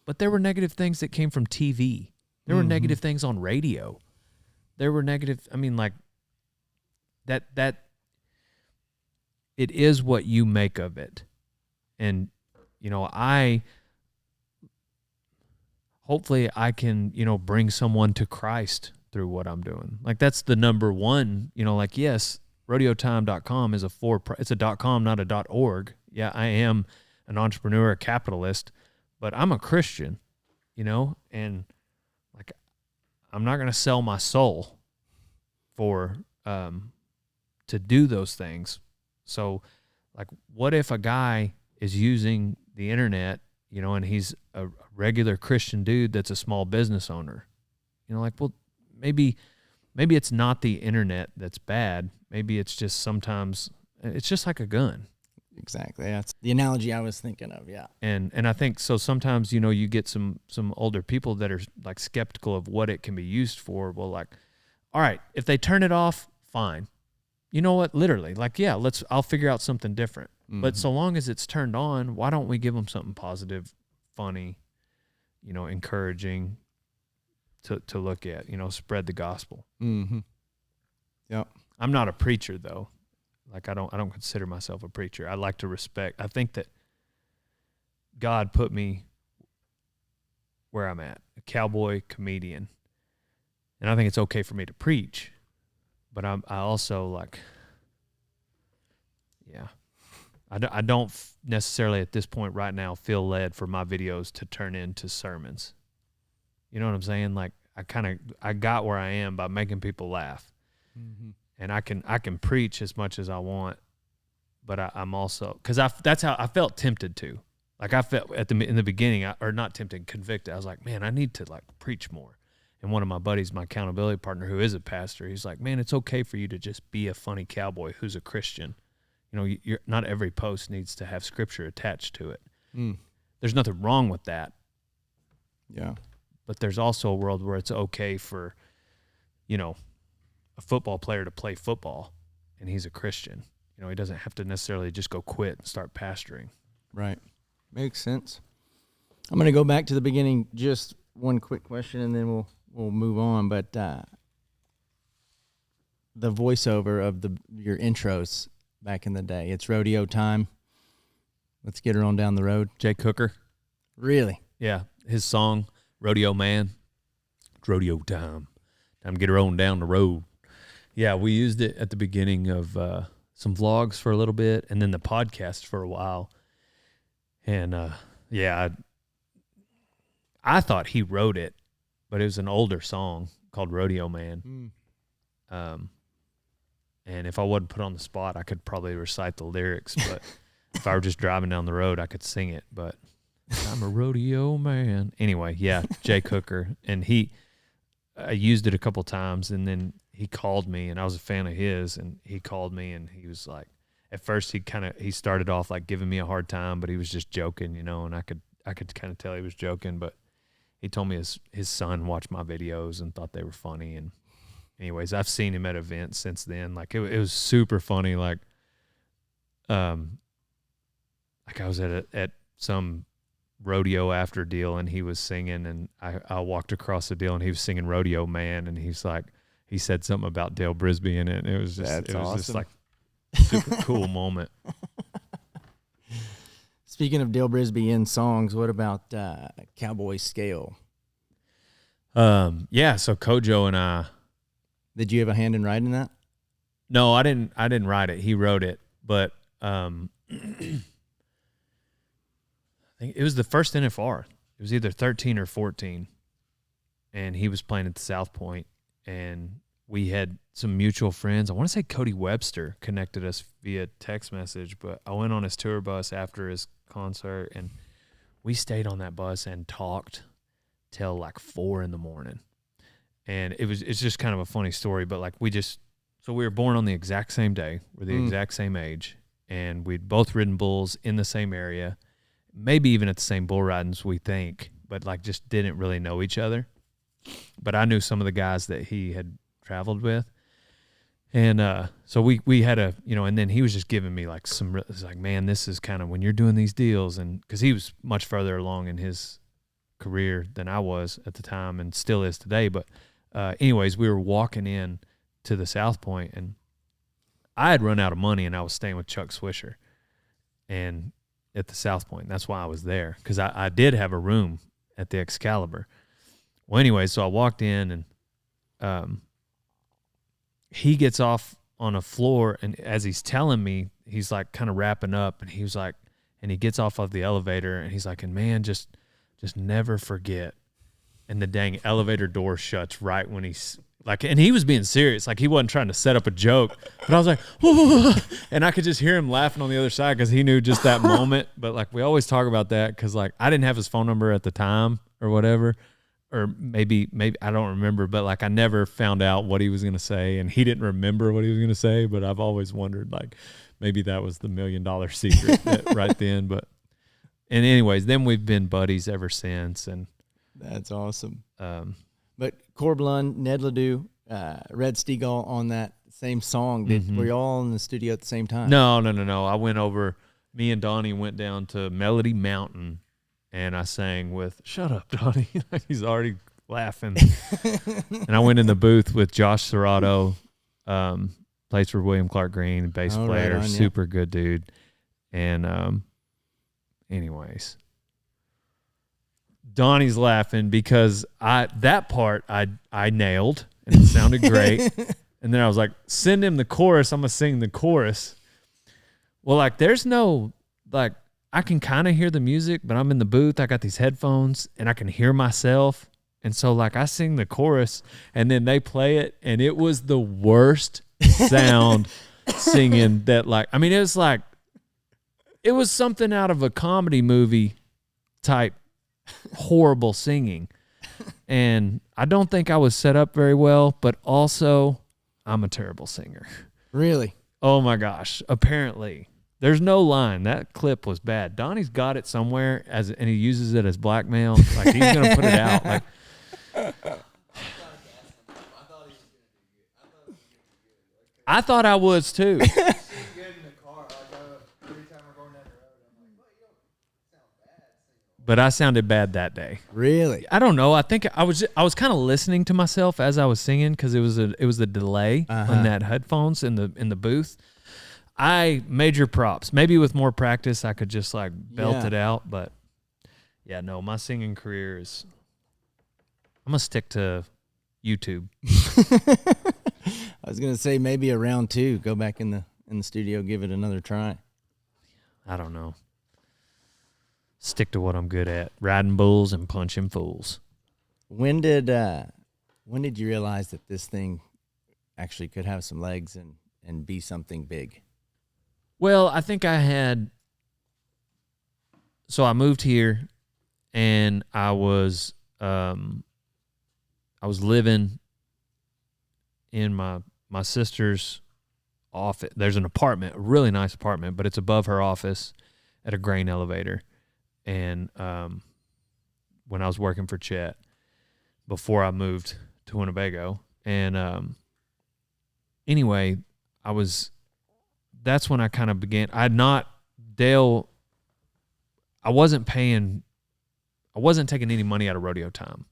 but there were negative things that came from TV. There were negative things on radio. There were negative, like that it is what you make of it. And, hopefully I can, bring someone to Christ through what I'm doing. Like that's the number one, yes, rodeotime.com is it's a .com, not a .org. Yeah, I am an entrepreneur, a capitalist, but I'm a Christian, and like I'm not going to sell my soul for to do those things. So like what if a guy is using the internet, and he's a regular Christian dude that's a small business owner? Well, maybe it's not the internet that's bad. Maybe it's just sometimes it's just like a gun. Exactly. That's the analogy I was thinking of. Yeah. And I think so sometimes, you get some older people that are like skeptical of what it can be used for. Well, like, all right, if they turn it off, fine. You know what? Literally, like, yeah, I'll figure out something different. But so long as it's turned on, why don't we give them something positive, funny, encouraging to look at, spread the gospel. Mm-hmm. Yep. I'm not a preacher though. Like I don't consider myself a preacher. I like to respect. I think that God put me where I'm at, a cowboy comedian. And I think it's okay for me to preach, but I also like, I don't necessarily at this point right now feel led for my videos to turn into sermons. You know what I'm saying? Like I got where I am by making people laugh. Mm-hmm. And I can preach as much as I want, but I'm also, because that's how I felt tempted to. Like I felt in the beginning, or not tempted, convicted. I was like, man, I need to like preach more. And one of my buddies, my accountability partner, who is a pastor, he's like, man, it's okay for you to just be a funny cowboy who's a Christian. You're not every post needs to have scripture attached to it. There's nothing wrong with that. Yeah. But there's also a world where it's okay for, a football player to play football and he's a Christian. He doesn't have to necessarily just go quit and start pastoring. Right. Makes sense. I'm going to go back to the beginning, just one quick question, and then we'll move on. But the voiceover of your intros back in the day, it's Rodeo Time. Let's get her on down the road. Jay Cooker. Really? Yeah. His song, Rodeo Man. Rodeo Time. Time to get her on down the road. Yeah, we used it at the beginning of some vlogs for a little bit, and then the podcast for a while. And I thought he wrote it, but it was an older song called Rodeo Man. And if I wasn't put on the spot, I could probably recite the lyrics. But if I were just driving down the road, I could sing it. But I'm a rodeo man. Anyway, yeah, Jay Cooker. And I used it a couple times, and then he called me, and I was a fan of his, and he called me, and he was like, at first he started off like giving me a hard time, but he was just joking, and I could kind of tell he was joking, but he told me his son watched my videos and thought they were funny. And anyways, I've seen him at events since then. Like it was super funny. Like I was at some rodeo after deal and he was singing, and I walked across the deal and he was singing Rodeo Man, and he said something about Dale Brisby in it, and it was just awesome. Just like super cool moment. Speaking of Dale Brisby in songs, what about Cowboy Scale? Yeah, so Kojo and I. Did you have a hand in writing that? No, I didn't write it. He wrote it, but I think it was the first NFR. It was either 13 or 14, and he was playing at the South Point, and we had some mutual friends. I want to say Cody Webster connected us via text message, but I went on his tour bus after his concert, and we stayed on that bus and talked till like 4 a.m. And it's just kind of a funny story, but like we were born on the exact same day. We're the exact same age, and we'd both ridden bulls in the same area, maybe even at the same bull ridings, we think, but like just didn't really know each other. But I knew some of the guys that he had traveled with. And so we had and then he was just giving me like it's like, man, this is kind of when you're doing these deals, and because he was much further along in his career than I was at the time and still is today. But anyways, we were walking in to the South Point, and I had run out of money, and I was staying with Chuck Swisher and at the South Point. That's why I was there, because I did have a room at the Excalibur. Well, anyway, so I walked in, and he gets off on a floor, and as he's telling me, he's like kind of wrapping up, and he was like, and he gets off of the elevator, and he's like, and man, just never forget. And the dang elevator door shuts right when he's like, and he was being serious, like he wasn't trying to set up a joke, but I was like, whoa, and I could just hear him laughing on the other side because he knew just that moment. But like we always talk about that because like I didn't have his phone number at the time or whatever. Or maybe I don't remember, but like I never found out what he was going to say, and he didn't remember what he was going to say, but I've always wondered like maybe that was the $1 million secret right then. And anyways, then we've been buddies ever since. And that's awesome. But Corblund, Ned Ledoux, Red Steagall on that same song, were you all in the studio at the same time? No. I went over, me and Donnie went down to Melody Mountain, and I sang with, shut up, Donnie. He's already laughing. And I went in the booth with Josh Serrato, plays for William Clark Green, bass player, right on, super good dude. And anyways, Donnie's laughing because that part I nailed, and it sounded great. And then I was like, send him the chorus. I'm going to sing the chorus. Well, like there's no, like, I can kind of hear the music, but I'm in the booth. I got these headphones, and I can hear myself. And so, like, I sing the chorus, and then they play it, and it was the worst sound singing that, like, I mean, it was something out of a comedy movie type horrible singing. And I don't think I was set up very well, but also I'm a terrible singer. Really? Oh, my gosh. Apparently. There's no line. That clip was bad. Donnie's got it somewhere, and he uses it as blackmail. Like he's gonna put it out. Like I thought I was too. But I sounded bad that day. Really? I don't know. I think I was kind of listening to myself as I was singing because it was a delay on that headphones in the booth. I major props. Maybe with more practice, I could just like belt it out. But yeah, no, my singing career is. I'm gonna stick to YouTube. I was gonna say maybe a round 2. Go back in the studio, give it another try. I don't know. Stick to what I'm good at: riding bulls and punching fools. When did you realize that this thing actually could have some legs and be something big? Well, I think I had. So I moved here, and I was living in my sister's office. There's an apartment, a really nice apartment, but it's above her office at a grain elevator. And when I was working for Chet before I moved to Winnebago. And anyway, that's when I kind of began. I wasn't taking any money out of Rodeo Time.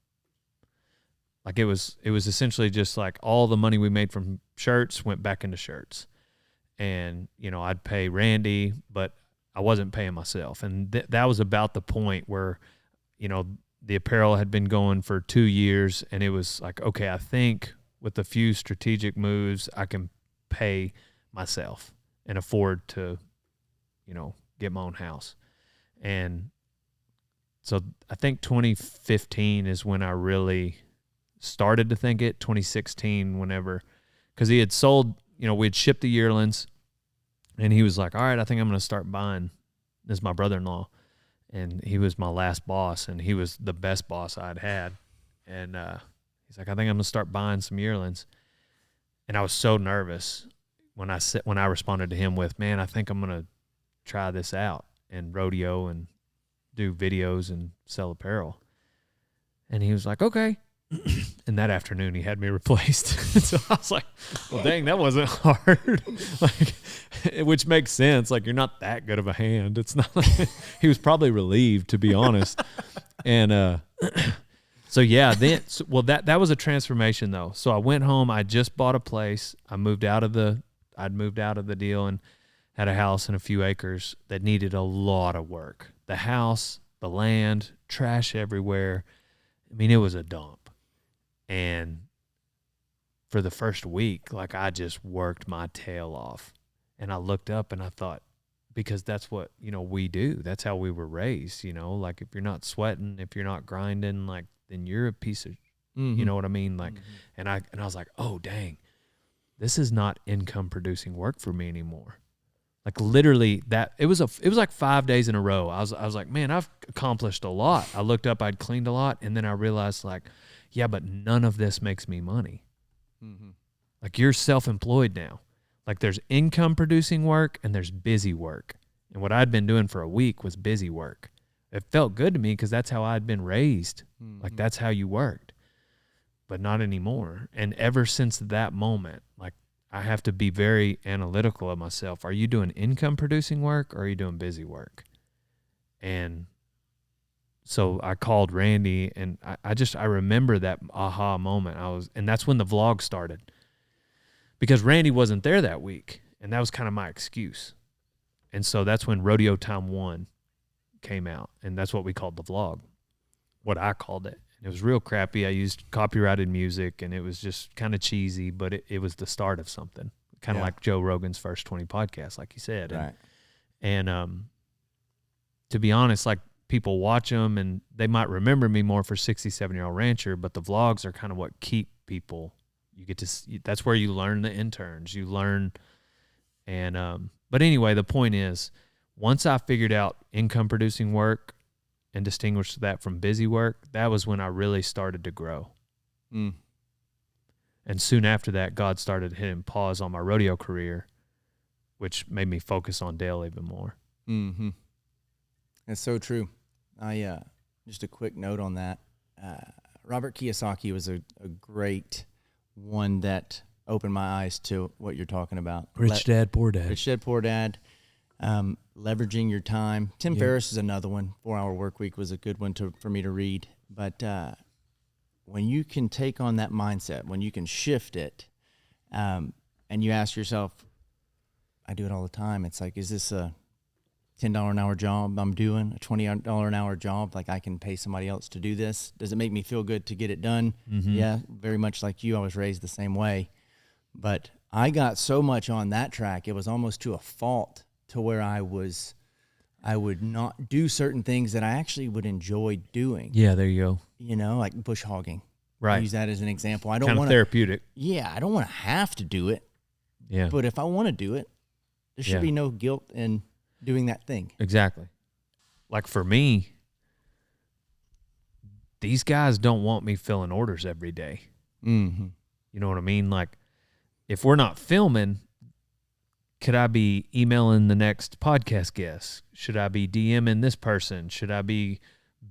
Like it was essentially just like all the money we made from shirts went back into shirts. And, I'd pay Randy, but I wasn't paying myself. And that was about the point where, the apparel had been going for 2 years, and it was like, okay, I think with a few strategic moves, I can pay myself and afford to, get my own house. And so I think 2015 is when I really started to think it. 2016, whenever, because he had sold, we had shipped the yearlings, and he was like, all right, I think I'm going to start buying. This is my brother-in-law, and he was my last boss, and he was the best boss I'd had. And he's like, I think I'm going to start buying some yearlings. And I was so nervous when I responded to him with, man, I think I'm going to try this out and rodeo and do videos and sell apparel. And he was like, okay. And that afternoon he had me replaced. So I was like, well, dang, that wasn't hard. Which makes sense. Like, you're not that good of a hand. It's not like he was probably relieved, to be honest. And so yeah, that was a transformation though. So I went home, I just bought a place. I'd moved out of the deal and had a house and a few acres that needed a lot of work. The house, the land, trash everywhere. I mean, it was a dump. And for the first week, like, I just worked my tail off. And I looked up and I thought, because that's what, we do. That's how we were raised, like, if you're not sweating, if you're not grinding, like, then you're a piece of, you know what I mean? Like, and I was like, oh, dang, this is not income producing work for me anymore. Like, literally it was like 5 days in a row. I was like, man, I've accomplished a lot. I looked up, I'd cleaned a lot. And then I realized, like, yeah, but none of this makes me money. Mm-hmm. Like, you're self-employed now. Like, there's income producing work and there's busy work. And what I'd been doing for a week was busy work. It felt good to me because that's how I'd been raised. Mm-hmm. Like, that's how you worked. But not anymore. And ever since that moment, like, I have to be very analytical of myself. Are you doing income producing work or are you doing busy work? And so I called Randy, and I remember that aha moment. And that's when the vlog started, because Randy wasn't there that week, and that was kind of my excuse. And so that's when Rodeo Time 1 came out, and that's what we called the vlog, what I called it. And it was real crappy. I used copyrighted music, and it was just kind of cheesy, but it was the start of something, kind of like Joe Rogan's first 20 podcasts, like you said. Right. And to be honest, like, people watch them and they might remember me more for 67-year-old rancher, but the vlogs are kind of what keep people. You get to see, that's where you learn the interns, you learn. And but anyway, the point is, once I figured out income producing work and distinguished that from busy work, that was when I really started to grow. And soon after that, God started hitting pause on my rodeo career, which made me focus on Dale even more. Mm-hmm. That's so true. Just a quick note on that. Robert Kiyosaki was a great one that opened my eyes to what you're talking about. Rich Dad, Poor Dad. Rich Dad, Poor Dad. Leveraging your time. Tim Ferriss is another one. 4-Hour Workweek was a good one for me to read. But when you can take on that mindset, when you can shift it, and you ask yourself, I do it all the time. It's like, is this a $10 an hour job I'm doing, a $20 an hour job? Like, I can pay somebody else to do this. Does it make me feel good to get it done? Mm-hmm. Yeah, very much like you. I was raised the same way. But I got so much on that track, it was almost to a fault, to where I would not do certain things that I actually would enjoy doing. Yeah, there you go. Like bush hogging. Right. I use that as an example. I don't want therapeutic. Yeah, I don't want to have to do it. Yeah. But if I want to do it, there should be no guilt in doing that thing. Exactly. Like, for me, these guys don't want me filling orders every day. Mm-hmm. You know what I mean? Like, if we're not filming, could I be emailing the next podcast guest? Should I be DMing this person? Should I be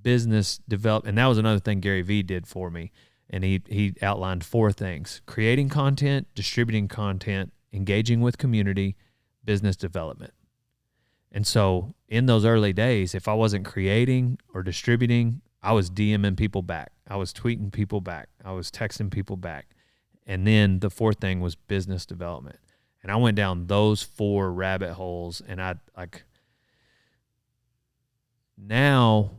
business develop, and that was another thing Gary Vee did for me. And he outlined 4 things: creating content, distributing content, engaging with community, business development. And so in those early days, if I wasn't creating or distributing, I was DMing people back. I was tweeting people back. I was texting people back. And then the 4th thing was business development. And I went down those 4 rabbit holes, and now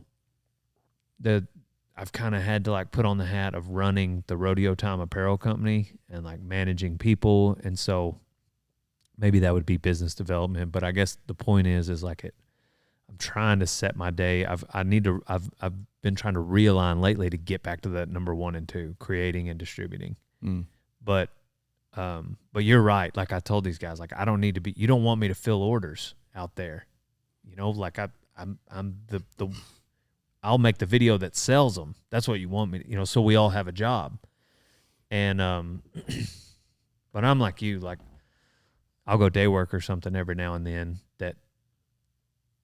I've kind of had to put on the hat of running the Rodeo Time apparel company and managing people. And so maybe that would be business development, but I guess the point is I'm trying to set my day. I've been trying to realign lately to get back to that number 1 and 2, creating and distributing. But you're right. Like I told these guys, I don't need to be, you don't want me to fill orders out there. I'm the I'll make the video that sells them. That's what you want me to, so we all have a job. And, but I'm like you, I'll go day work or something every now and then that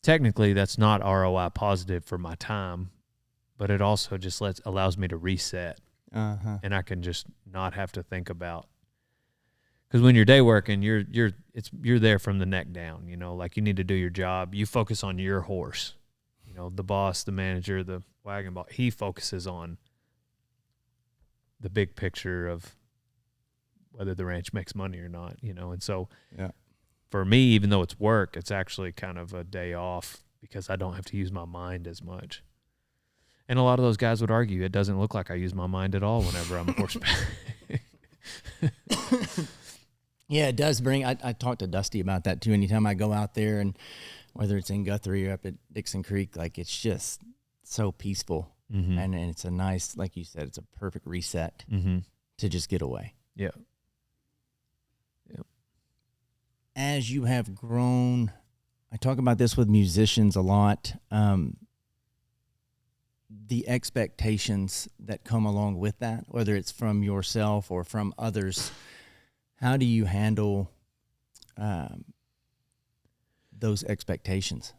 technically that's not ROI positive for my time, but it also just allows me to reset. And I can just not have to think about, because when you're day working, you're there from the neck down, you need to do your job. You focus on your horse, the boss, the manager, the wagon boss. He focuses on the big picture of whether the ranch makes money or not, and so for me, even though it's work, it's actually kind of a day off because I don't have to use my mind as much. And a lot of those guys would argue it doesn't look like I use my mind at all whenever I'm horseback. Yeah, it does bring. I talked to Dusty about that too. Anytime I go out there, and whether it's in Guthrie or up at Dixon Creek, it's just so peaceful, and it's a nice, like you said, it's a perfect reset to just get away. Yeah. As you have grown, I talk about this with musicians a lot. The expectations that come along with that, whether it's from yourself or from others, how do you handle those expectations?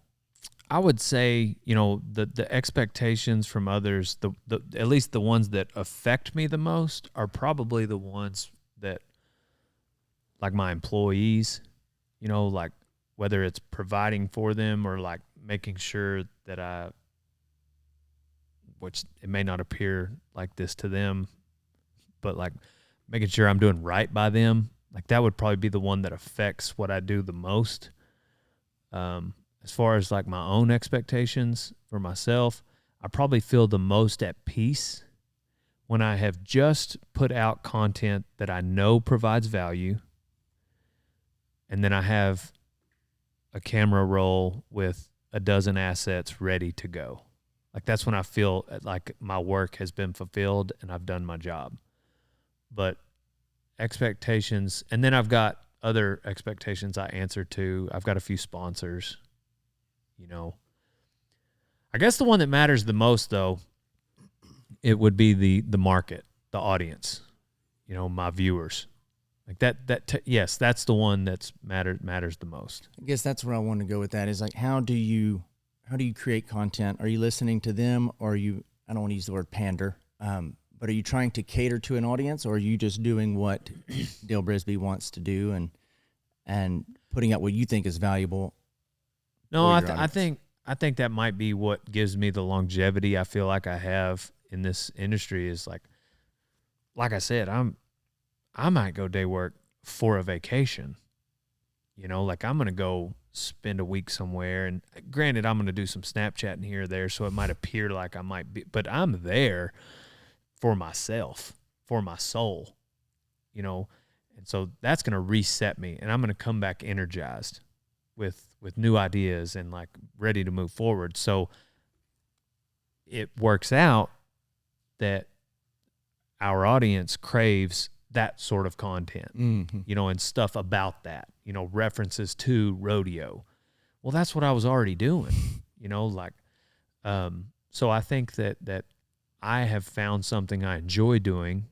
I would say, the expectations from others, the at least the ones that affect me the most are probably the ones that, my employees, whether it's providing for them or making sure that which it may not appear like this to them, but making sure I'm doing right by them. That would probably be the one that affects what I do the most. As far as my own expectations for myself, I probably feel the most at peace when I have just put out content that I know provides value, and then I have a camera roll with a dozen assets ready to go. That's when I feel my work has been fulfilled and I've done my job. But expectations, and then I've got other expectations I answer to. I've got a few sponsors, I guess the one that matters the most, though, it would be the market, the audience, my viewers. Yes, that's the one that's matters the most. I guess that's where I want to go with that is how do you create content? Are you listening to them, or are you, I don't want to use the word pander, but are you trying to cater to an audience, or are you just doing what Dale Brisby wants to do and putting out what you think is valuable? No, I think that might be what gives me the longevity I feel like I have in this industry is like I said, I might go day work for a vacation. I'm going to go spend a week somewhere, and granted, I'm going to do some Snapchatting here or there, so it might appear like I might be, but I'm there for myself, for my soul, and so that's going to reset me, and I'm going to come back energized with new ideas and ready to move forward. So it works out that our audience craves that sort of content, and stuff about that, references to rodeo. Well, that's what I was already doing, so I think that I have found something I enjoy doing,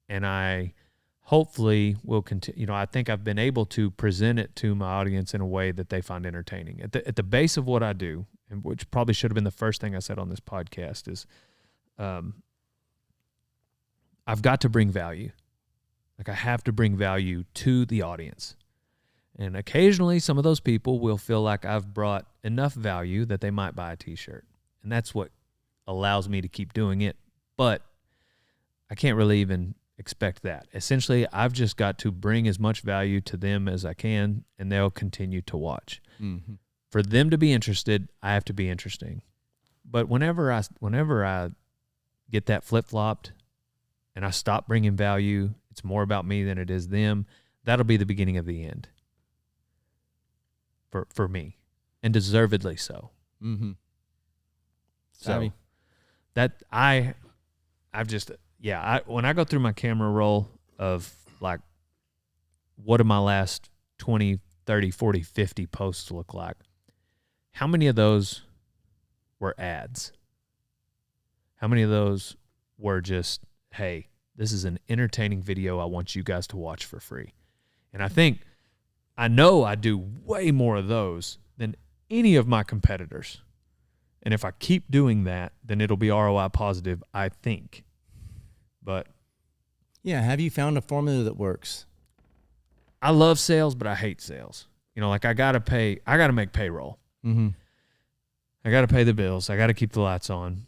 and I hopefully will continue. I think I've been able to present it to my audience in a way that they find entertaining. At the base of what I do, and which probably should have been the first thing I said on this podcast, is I've got to bring value. Like, I have to bring value to the audience. And occasionally some of those people will feel like I've brought enough value that they might buy a t-shirt. And that's what allows me to keep doing it. But I can't really even expect that. Essentially, I've just got to bring as much value to them as I can, and they'll continue to watch. Mm-hmm. For them to be interested, I have to be interesting. But whenever I get that flip-flopped and I stop bringing value, it's more about me than it is them, that'll be the beginning of the end. For me, and deservedly so. Mm-hmm. So that I've just, when I go through my camera roll of like, what do my last 20, 30, 40, 50 posts look like? How many of those were ads? How many of those were just, hey, this is an entertaining video I want you guys to watch for free? And I know I do way more of those than any of my competitors. And if I keep doing that, then it'll be ROI positive, I think. But yeah, have you found a formula that works? I love sales, but I hate sales. Like, I got to make payroll. Mm-hmm. I got to pay the bills. I got to keep the lights on.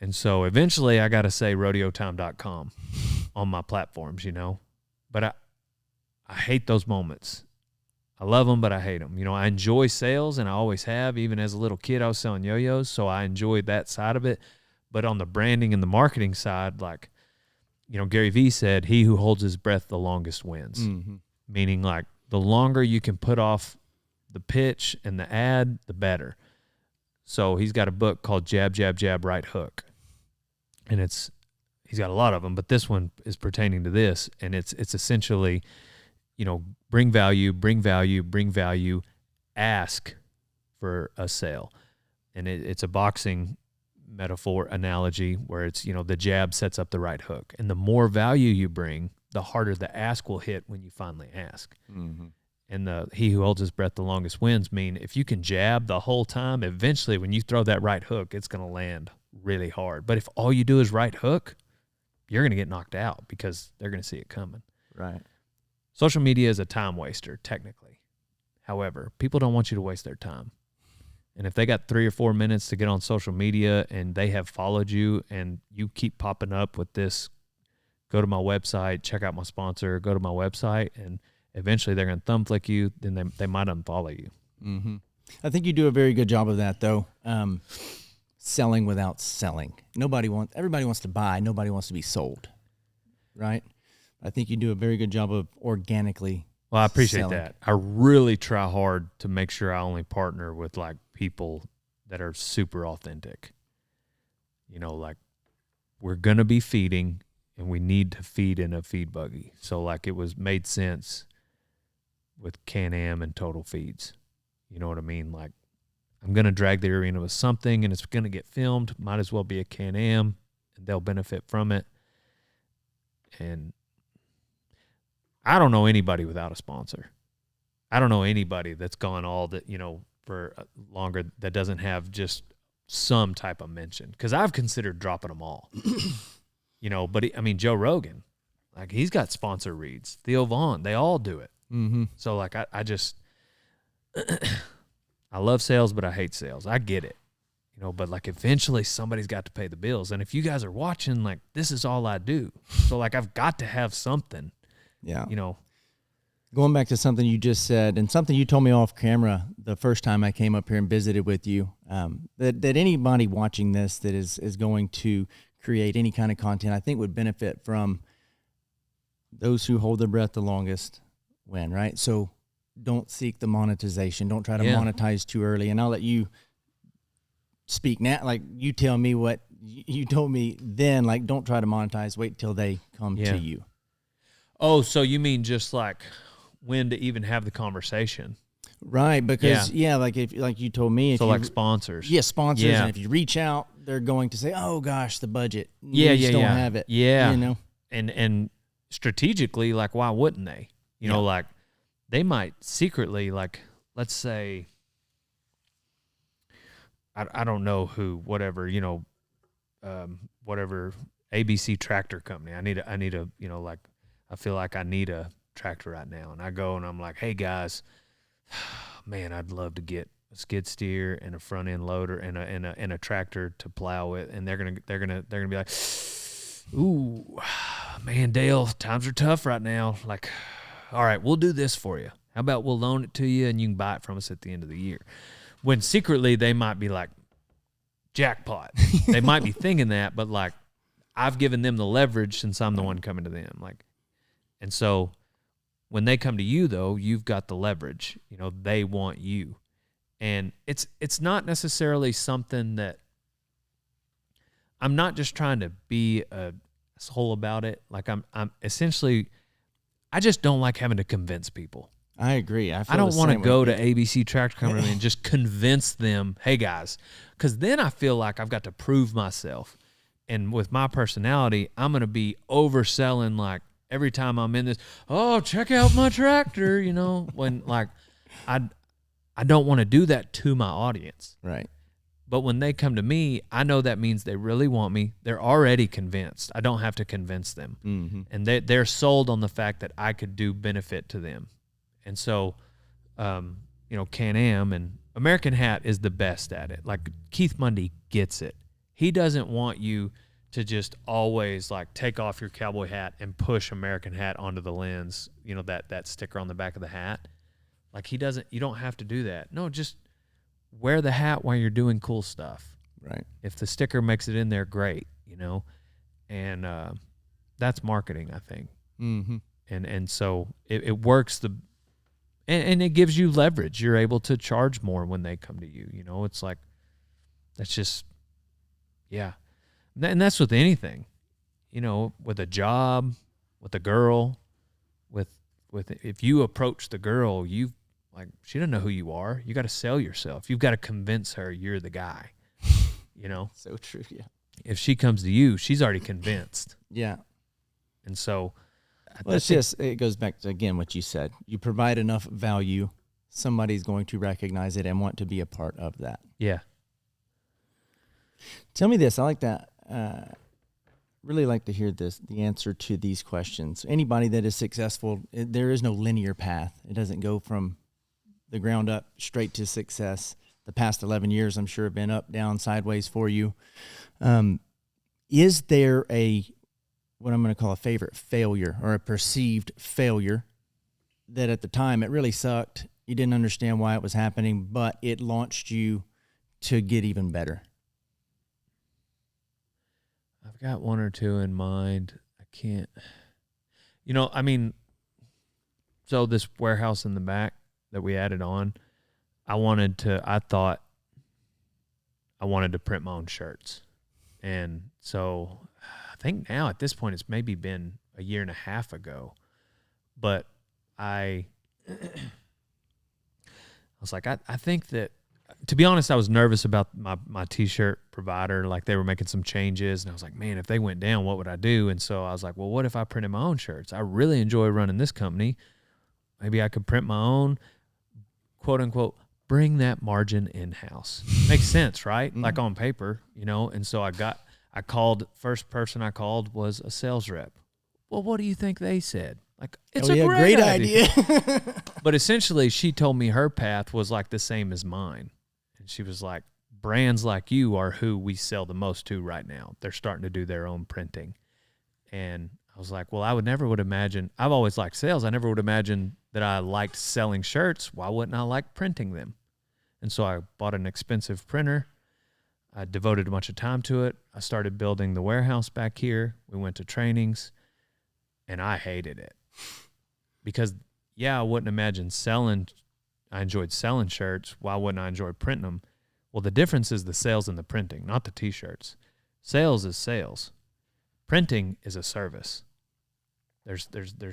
And so eventually I got to say rodeotime.com on my platforms, But I hate those moments. I love them, but I hate them. I enjoy sales, and I always have. Even as a little kid, I was selling yo-yos, so I enjoyed that side of it. But on the branding and the marketing side, like, Gary Vee said, he who holds his breath the longest wins. Mm-hmm. Meaning, like, the longer you can put off the pitch and the ad, the better. So he's got a book called Jab, Jab, Jab, Right Hook. And he's got a lot of them, but this one is pertaining to this, and it's essentially, bring value, bring value, bring value, ask for a sale. And it's a boxing metaphor analogy where it's, the jab sets up the right hook. And the more value you bring, the harder the ask will hit when you finally ask. Mm-hmm. And he who holds his breath the longest wins mean if you can jab the whole time, eventually when you throw that right hook, it's going to land really hard. But if all you do is right hook, you're going to get knocked out because they're going to see it coming. Right. Social media is a time waster, technically. However, people don't want you to waste their time. And if they got 3 or 4 minutes to get on social media and they have followed you and you keep popping up with this, go to my website, check out my sponsor, go to my website, and eventually they're going to thumb flick you, then they might unfollow you. Mm-hmm. I think you do a very good job of that, though. Selling without selling. Everybody wants to buy. Nobody wants to be sold, right? I think you do a very good job of organically. Well, I appreciate selling. that. I really try hard to make sure I only partner with like people that are super authentic. Like, we're going to be feeding and we need to feed in a feed buggy. So like, it made sense with Can-Am and Total Feeds. You know what I mean? Like, I'm going to drag the arena with something and it's going to get filmed. Might as well be a Can-Am and they'll benefit from it. And I don't know anybody without a sponsor. I don't know anybody that's gone all that, for longer that doesn't have just some type of mention. Because I've considered dropping them all. But Joe Rogan, like, he's got sponsor reads. Theo Vaughn, they all do it. Mm-hmm. So like, I just, I love sales, but I hate sales. I get it. But like, eventually somebody's got to pay the bills. And if you guys are watching, like, this is all I do. So like, I've got to have something. Yeah. Going back to something you just said and something you told me off camera the first time I came up here and visited with you, that anybody watching this that is going to create any kind of content, I think would benefit from those who hold their breath the longest win, right? So don't seek the monetization. Don't try to monetize too early. And I'll let you speak now. Like, you tell me what you told me then, like, don't try to monetize. Wait till they come to you. Oh, so you mean just like when to even have the conversation? Right, because like you told me, like sponsors. Yeah, sponsors, and if you reach out, they're going to say, "Oh gosh, the budget. You just don't have it." Yeah, and strategically, like, why wouldn't they? Like, they might secretly, like, let's say I don't know who, whatever, whatever ABC tractor company. I need a, like, I feel like I need a tractor right now. And I go and I'm like, hey guys, man, I'd love to get a skid steer and a front end loader and a tractor to plow with. And they're going to be like, ooh, man, Dale, times are tough right now. Like, all right, we'll do this for you. How about we'll loan it to you and you can buy it from us at the end of the year? When secretly they might be like, jackpot. They might be thinking that, but like, I've given them the leverage since I'm the one coming to them. Like, and so when they come to you though, you've got the leverage. They want you. And it's not necessarily something that I'm not just trying to be a asshole about it. Like I'm essentially, I just don't like having to convince people. I agree. I don't want to go to ABC Tractor Company and just convince them, hey guys, because then I feel like I've got to prove myself. And with my personality, I'm going to be overselling like every time I'm in this, oh, check out my tractor, when like I don't want to do that to my audience. Right. But when they come to me, I know that means they really want me. They're already convinced. I don't have to convince them. Mm-hmm. And they're sold on the fact that I could do benefit to them. And so, Can-Am and American Hat is the best at it. Like Keith Mundy gets it. He doesn't want you to just always like take off your cowboy hat and push American Hat onto the lens, that sticker on the back of the hat. Like you don't have to do that. No, just wear the hat while you're doing cool stuff. Right. If the sticker makes it in there, great, and that's marketing, I think. Mm-hmm. And so it works and it gives you leverage. You're able to charge more when they come to you. It's like, that's just, yeah. And that's with anything, with a job, with a girl, with if you approach the girl, she doesn't know who you are. You got to sell yourself. You've got to convince her you're the guy, So true. Yeah. If she comes to you, she's already convinced. Yeah. And so, well, it goes back to, again, what you said. You provide enough value, somebody's going to recognize it and want to be a part of that. Yeah. Tell me this. I like that. Really like to hear the answer to these questions. Anybody that is successful, there is no linear path. It doesn't go from the ground up straight to success. The past 11 years, I'm sure, have been up, down, sideways for you. Is there what I'm going to call a favorite failure or a perceived failure that at the time it really sucked? You didn't understand why it was happening, but it launched you to get even better. I've got one or two in mind. I can't, so this warehouse in the back that we added on, I wanted to print my own shirts. And so I think now at this point, it's maybe been a year and a half ago, but I was like, I think that, to be honest, I was nervous about my T-shirt provider. Like they were making some changes and I was like, man, if they went down, what would I do? And so I was like, well, what if I printed my own shirts? I really enjoy running this company. Maybe I could print my own, quote unquote, bring that margin in-house. Makes sense, right? Mm-hmm. Like on paper, and so first person I called was a sales rep. Well, what do you think they said? Like, it's a great idea. But essentially she told me her path was like the same as mine. And she was like, brands like you are who we sell the most to right now. They're starting to do their own printing. And I was like, well, I would imagine, I've always liked sales. I never would imagine that I liked selling shirts. Why wouldn't I like printing them? And so I bought an expensive printer. I devoted a bunch of time to it. I started building the warehouse back here. We went to trainings and I hated it because I wouldn't imagine selling. I enjoyed selling shirts. Why wouldn't I enjoy printing them? Well, the difference is the sales and the printing, not the T-shirts. Sales is sales. Printing is a service. There's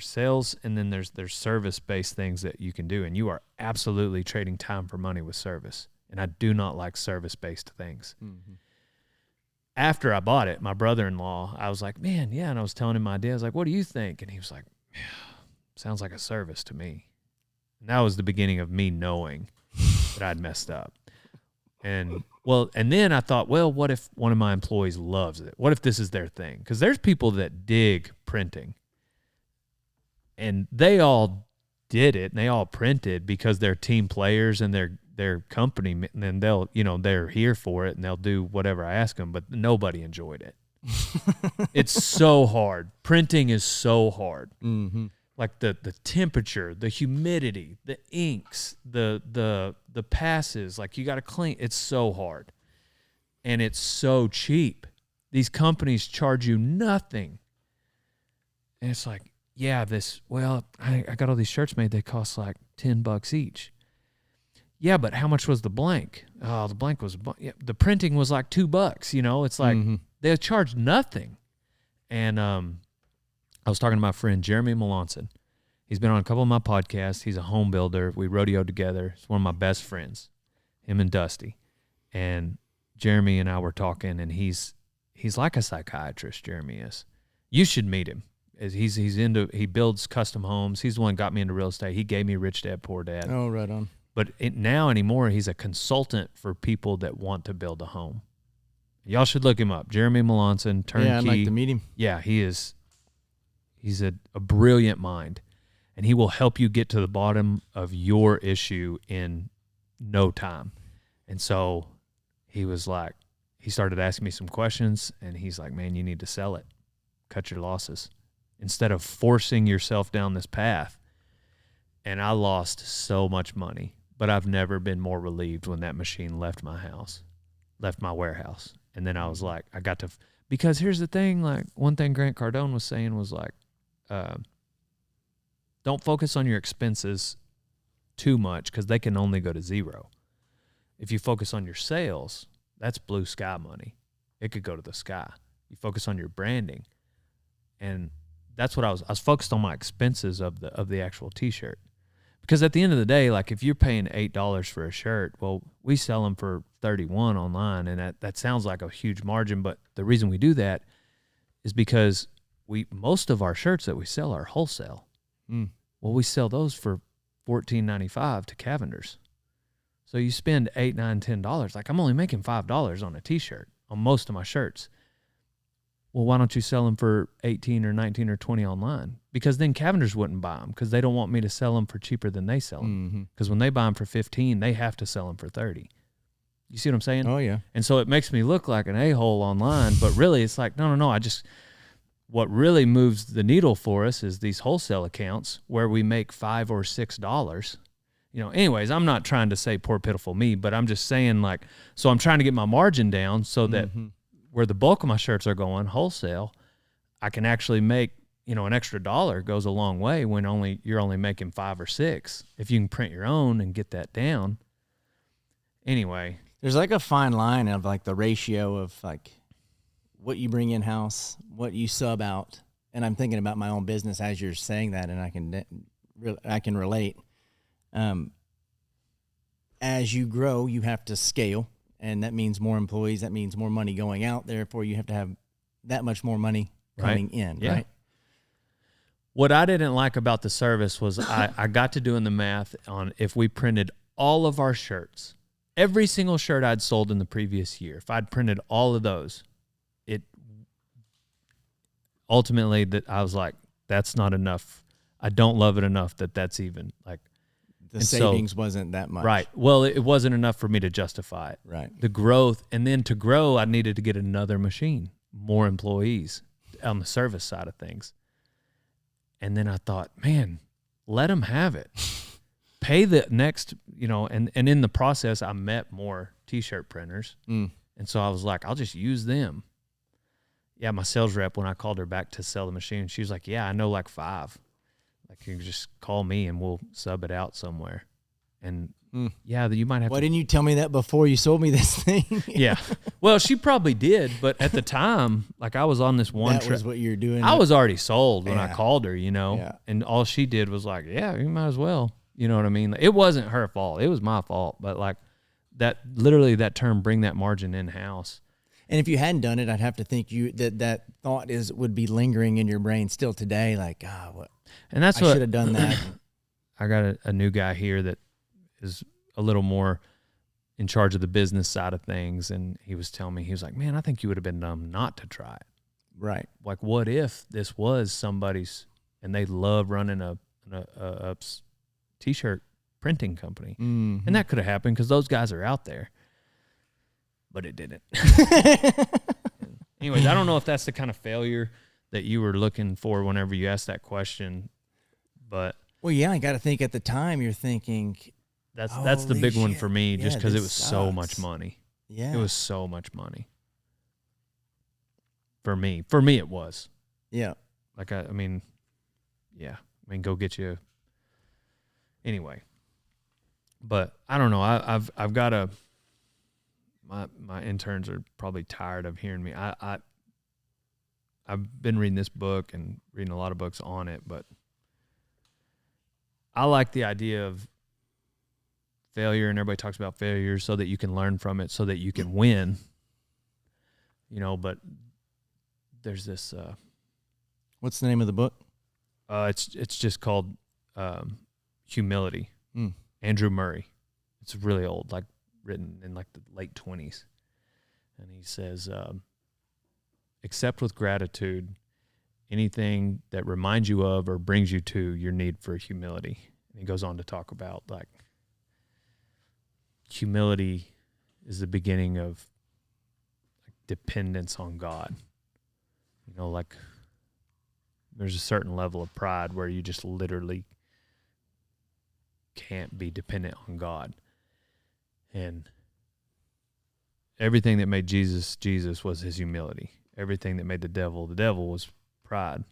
sales and then there's service-based things that you can do, and you are absolutely trading time for money with service. And I do not like service-based things. Mm-hmm. After I bought it, my brother-in-law, I was like, man, yeah, and I was telling him my idea. I was like, what do you think? And he was like, yeah, sounds like a service to me. And that was the beginning of me knowing that I'd messed up. And and then I thought, well, what if one of my employees loves it? What if this is their thing? Because there's people that dig printing, and they all did it and they all printed because they're team players and their company, and they'll, they're here for it and they'll do whatever I ask them, but nobody enjoyed it. It's so hard. Printing is so hard. Mm-hmm. Like the temperature, the humidity, the inks, the passes, like you got to clean. It's so hard. And it's so cheap. These companies charge you nothing. And it's like, yeah, I got all these shirts made. They cost like $10 each. Yeah, but how much was the blank? Oh, the blank was, the printing was like $2. It's like they charge nothing. And I was talking to my friend Jeremy Melanson. He's been on a couple of my podcasts. He's a home builder. We rodeoed together. He's one of my best friends, him and Dusty. And Jeremy and I were talking, and he's like a psychiatrist. Jeremy is. You should meet him. He builds custom homes. He's the one that got me into real estate. He gave me Rich Dad Poor Dad. Oh, right on. But now anymore, he's a consultant for people that want to build a home. Y'all should look him up. Jeremy Melanson, turnkey. Yeah, I'd like to meet him. Yeah, he is. He's a brilliant mind, and he will help you get to the bottom of your issue in no time. And so he started asking me some questions, and he's like, man, you need to sell it. Cut your losses instead of forcing yourself down this path. And I lost so much money, but I've never been more relieved when that machine left my warehouse. And then I was like, because here's the thing, like one thing Grant Cardone was saying was like, don't focus on your expenses too much because they can only go to zero. If you focus on your sales, that's blue sky money. It could go to the sky. You focus on your branding. And that's what I was focused on my expenses of the actual t-shirt. Because at the end of the day, like if you're paying $8 for a shirt, well, we sell them for $31 online, and that sounds like a huge margin, but the reason we do that is because most of our shirts that we sell are wholesale. Well, we sell those for $14.95 to Cavenders. So you spend $8, $9, $10. Like I'm only making $5 on a t-shirt on most of my shirts. Well, why don't you sell them for 18 or 19 or 20 online? Because then Cavenders wouldn't buy them because they don't want me to sell them for cheaper than they sell them. Because when they buy them for 15, they have to sell them for 30. You see what I'm saying? Oh, yeah. And so it makes me look like an a-hole online, but really it's like, no. What really moves the needle for us is these wholesale accounts where we make $5 or $6. Anyways, I'm not trying to say poor, pitiful me, but I'm just saying so I'm trying to get my margin down so that where the bulk of my shirts are going wholesale, I can actually make, an extra $1 goes a long way when you're only making 5 or 6. If you can print your own and get that down. Anyway. There's like a fine line of like the ratio of like what you bring in house, what you sub out. And I'm thinking about my own business as you're saying that, and I can relate. As you grow, you have to scale. And that means more employees. That means more money going out. Therefore, you have to have that much more money coming in, right? What I didn't like about the service was I got to doing the math on if we printed all of our shirts, every single shirt I'd sold in the previous year, if I'd printed all of those, ultimately that I was like, that's not enough. I don't love it enough that's even like. The savings wasn't that much. Right. Well, it wasn't enough for me to justify it. Right. The growth, and then to grow, I needed to get another machine, more employees on the service side of things. And then I thought, man, let them have it. Pay the next, and in the process, I met more T-shirt printers. And so I was like, I'll just use them. Yeah, my sales rep, when I called her back to sell the machine, she was like, yeah, I know like 5. Like you can just call me and we'll sub it out somewhere. And yeah, you might have Why didn't you tell me that before you sold me this thing? Yeah. Well, she probably did, but at the time, like I was on this one trip. That was what you were doing. I was already sold when I called her, Yeah. and all she did was like, yeah, you might as well. You know what I mean? It wasn't her fault. It was my fault. But like that term, bring that margin in-house. And if you hadn't done it, I'd have to think that thought would be lingering in your brain still today. Like, what? And that's I should have done that. I got a new guy here that is a little more in charge of the business side of things, and he was telling me, he was like, man, I think you would have been dumb not to try it. Right. Like, what if this was somebody's, and they love running a t-shirt printing company, Mm-hmm. and that could have happened because those guys are out there, but it didn't. Anyways, I don't know if that's the kind of failure that you were looking for whenever you asked that question, but Well, yeah, I got to think at the time you're thinking, that's the holy big one shit. for me, just Yeah, because it this was so much sucks. money. Yeah. It was so much money. For me, it was. Yeah. Like, I mean, go get you. Anyway, but I don't know. I've got my interns are probably tired of hearing me. I've been reading this book and reading a lot of books on it, but I like the idea of failure, and everybody talks about failure so that you can learn from it, so that you can win. But there's this. What's the name of the book? It's just called Humility. Andrew Murray. It's really old, like written in like the late 20s. And he says, accept with gratitude anything that reminds you of or brings you to your need for humility. And he goes on to talk about like humility is the beginning of like dependence on God. Like there's a certain level of pride where you just literally can't be dependent on God. And everything that made Jesus was his humility. Everything that made the devil was pride.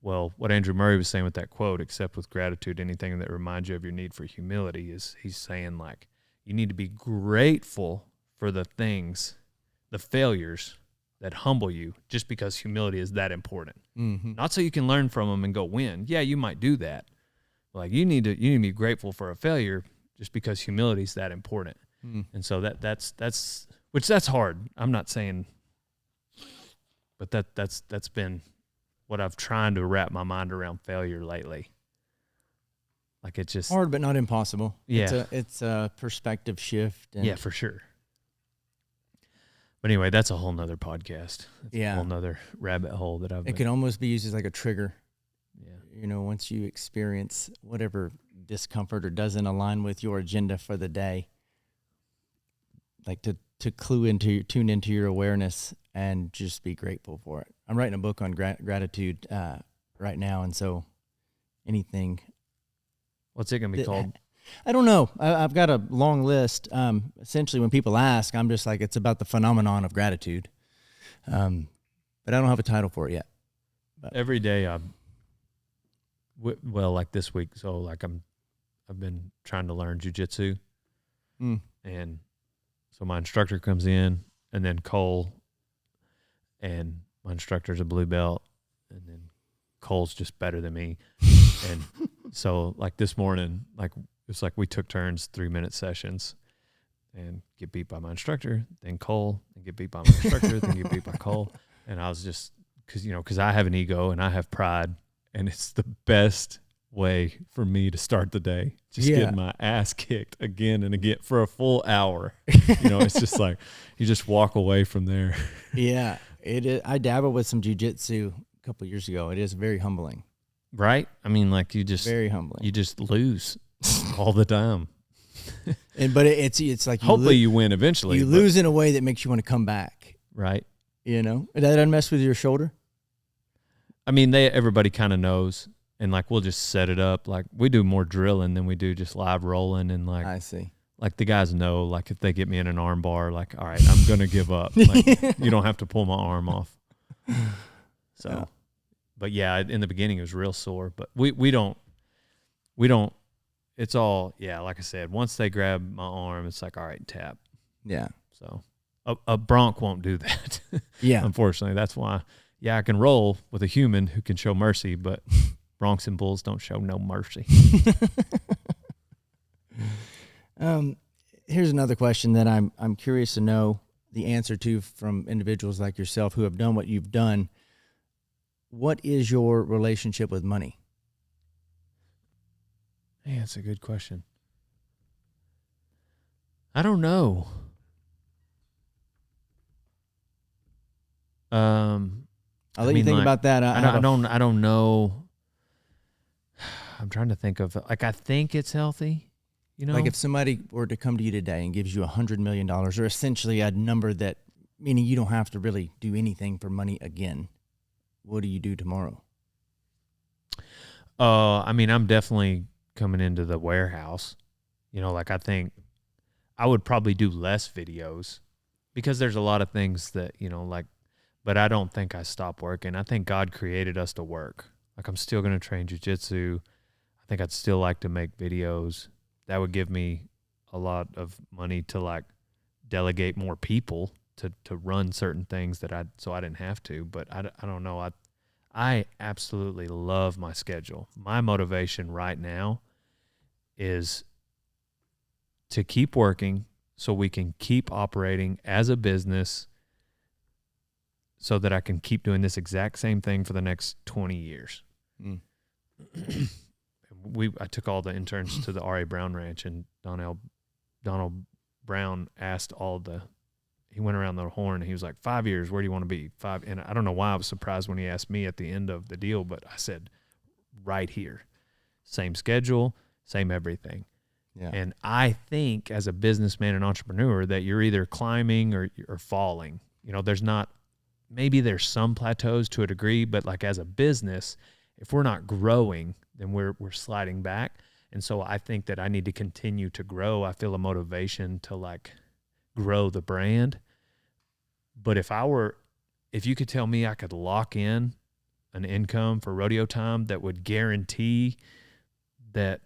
Well, what Andrew Murray was saying with that quote, accept with gratitude anything that reminds you of your need for humility, is he's saying like you need to be grateful for the things, the failures that humble you, just because humility is that important. Mm-hmm. Not so you can learn from them and go win. Yeah, you might do that. Like you need to be grateful for a failure just because humility is that important. And so that's hard. I'm not saying, but that's been what I've trying to wrap my mind around failure lately. Like it's just hard, but not impossible. Yeah. It's a perspective shift. And yeah, for sure. But anyway, that's a whole nother podcast. That's a whole nother rabbit hole that It could almost be used as like a trigger. Yeah. Once you experience whatever discomfort or doesn't align with your agenda for the day, like to tune into your awareness and just be grateful for it. I'm writing a book on gratitude right now, and so anything. What's it going to be called? I don't know. I've got a long list. Essentially, when people ask, I'm just like, it's about the phenomenon of gratitude. But I don't have a title for it yet. But Every day like this week, so like I've been trying to learn jiu-jitsu. And so my instructor comes in, and then Cole, and my instructor's a blue belt, and then Cole's just better than me. And so like this morning, like it's like we took turns 3-minute sessions and get beat by my instructor, then Cole, and get beat by my instructor, then get beat by Cole. And I was just, because I have an ego and I have pride, and it's the best way for me to start the day. Just getting my ass kicked again and again for a full hour. It's just like you just walk away from there. Yeah, it is. I dabbled with some jiu-jitsu a couple of years ago. It is very humbling. Right? I mean, like very humbling. You just lose all the time. But it's like hopefully you win eventually. You lose in a way that makes you want to come back. Right. That doesn't mess with your shoulder. I mean, everybody kind of knows, and like we'll just set it up. Like we do more drilling than we do just live rolling, and like I see. Like the guys know, like if they get me in an arm bar, like all right, I'm gonna give up. Like you don't have to pull my arm off. So, but yeah, in the beginning it was real sore, but we don't. It's all like I said. Once they grab my arm, it's like all right, tap. Yeah. So a bronc won't do that. Yeah. Unfortunately, that's why. Yeah, I can roll with a human who can show mercy, but broncs and bulls don't show no mercy. Here's another question that I'm curious to know the answer to from individuals like yourself who have done what you've done. What is your relationship with money? Hey, that's a good question. I don't know. I'll let you think about that. I don't know. I'm trying to think of, like, I think it's healthy, you know? Like if somebody were to come to you today and gives you $100 million, or essentially a number that, meaning you don't have to really do anything for money again, what do you do tomorrow? I mean, I'm definitely coming into the warehouse. You know, like, I think I would probably do less videos because there's a lot of things that, you know, like, but I don't think I stop working. I think God created us to work. Like, I'm still going to train jiu-jitsu. I think I'd still like to make videos. That would give me a lot of money to, like, delegate more people to run certain things so I didn't have to. But I don't know. I absolutely love my schedule. My motivation right now is to keep working so we can keep operating as a business so that I can keep doing this exact same thing for the next 20 years. Mm. I took all the interns to the R.A. Brown Ranch, and Donald Brown asked he went around the horn, and he was like, 5 years, where do you want to be? 5. And I don't know why I was surprised when he asked me at the end of the deal, but I said, right here. Same schedule, same everything. Yeah. And I think as a businessman and entrepreneur that you're either climbing or falling. You know, maybe there's some plateaus to a degree, but like as a business, if we're not growing, then we're sliding back. And so I think that I need to continue to grow. I feel a motivation to, like, grow the brand. But if you could tell me I could lock in an income for Rodeo Time that would guarantee that,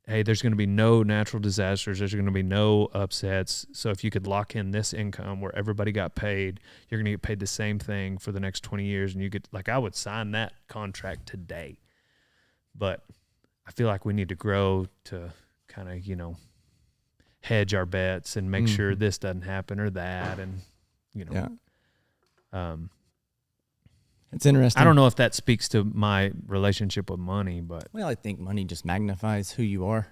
hey, there's going to be no natural disasters, there's going to be no upsets. So if you could lock in this income where everybody got paid, you're going to get paid the same thing for the next 20 years, and you could, like, I would sign that contract today. But I feel like we need to grow to kind of, you know, hedge our bets and make sure this doesn't happen or that, and, you know. Yeah. It's interesting. I don't know if that speaks to my relationship with money, but... Well, I think money just magnifies who you are.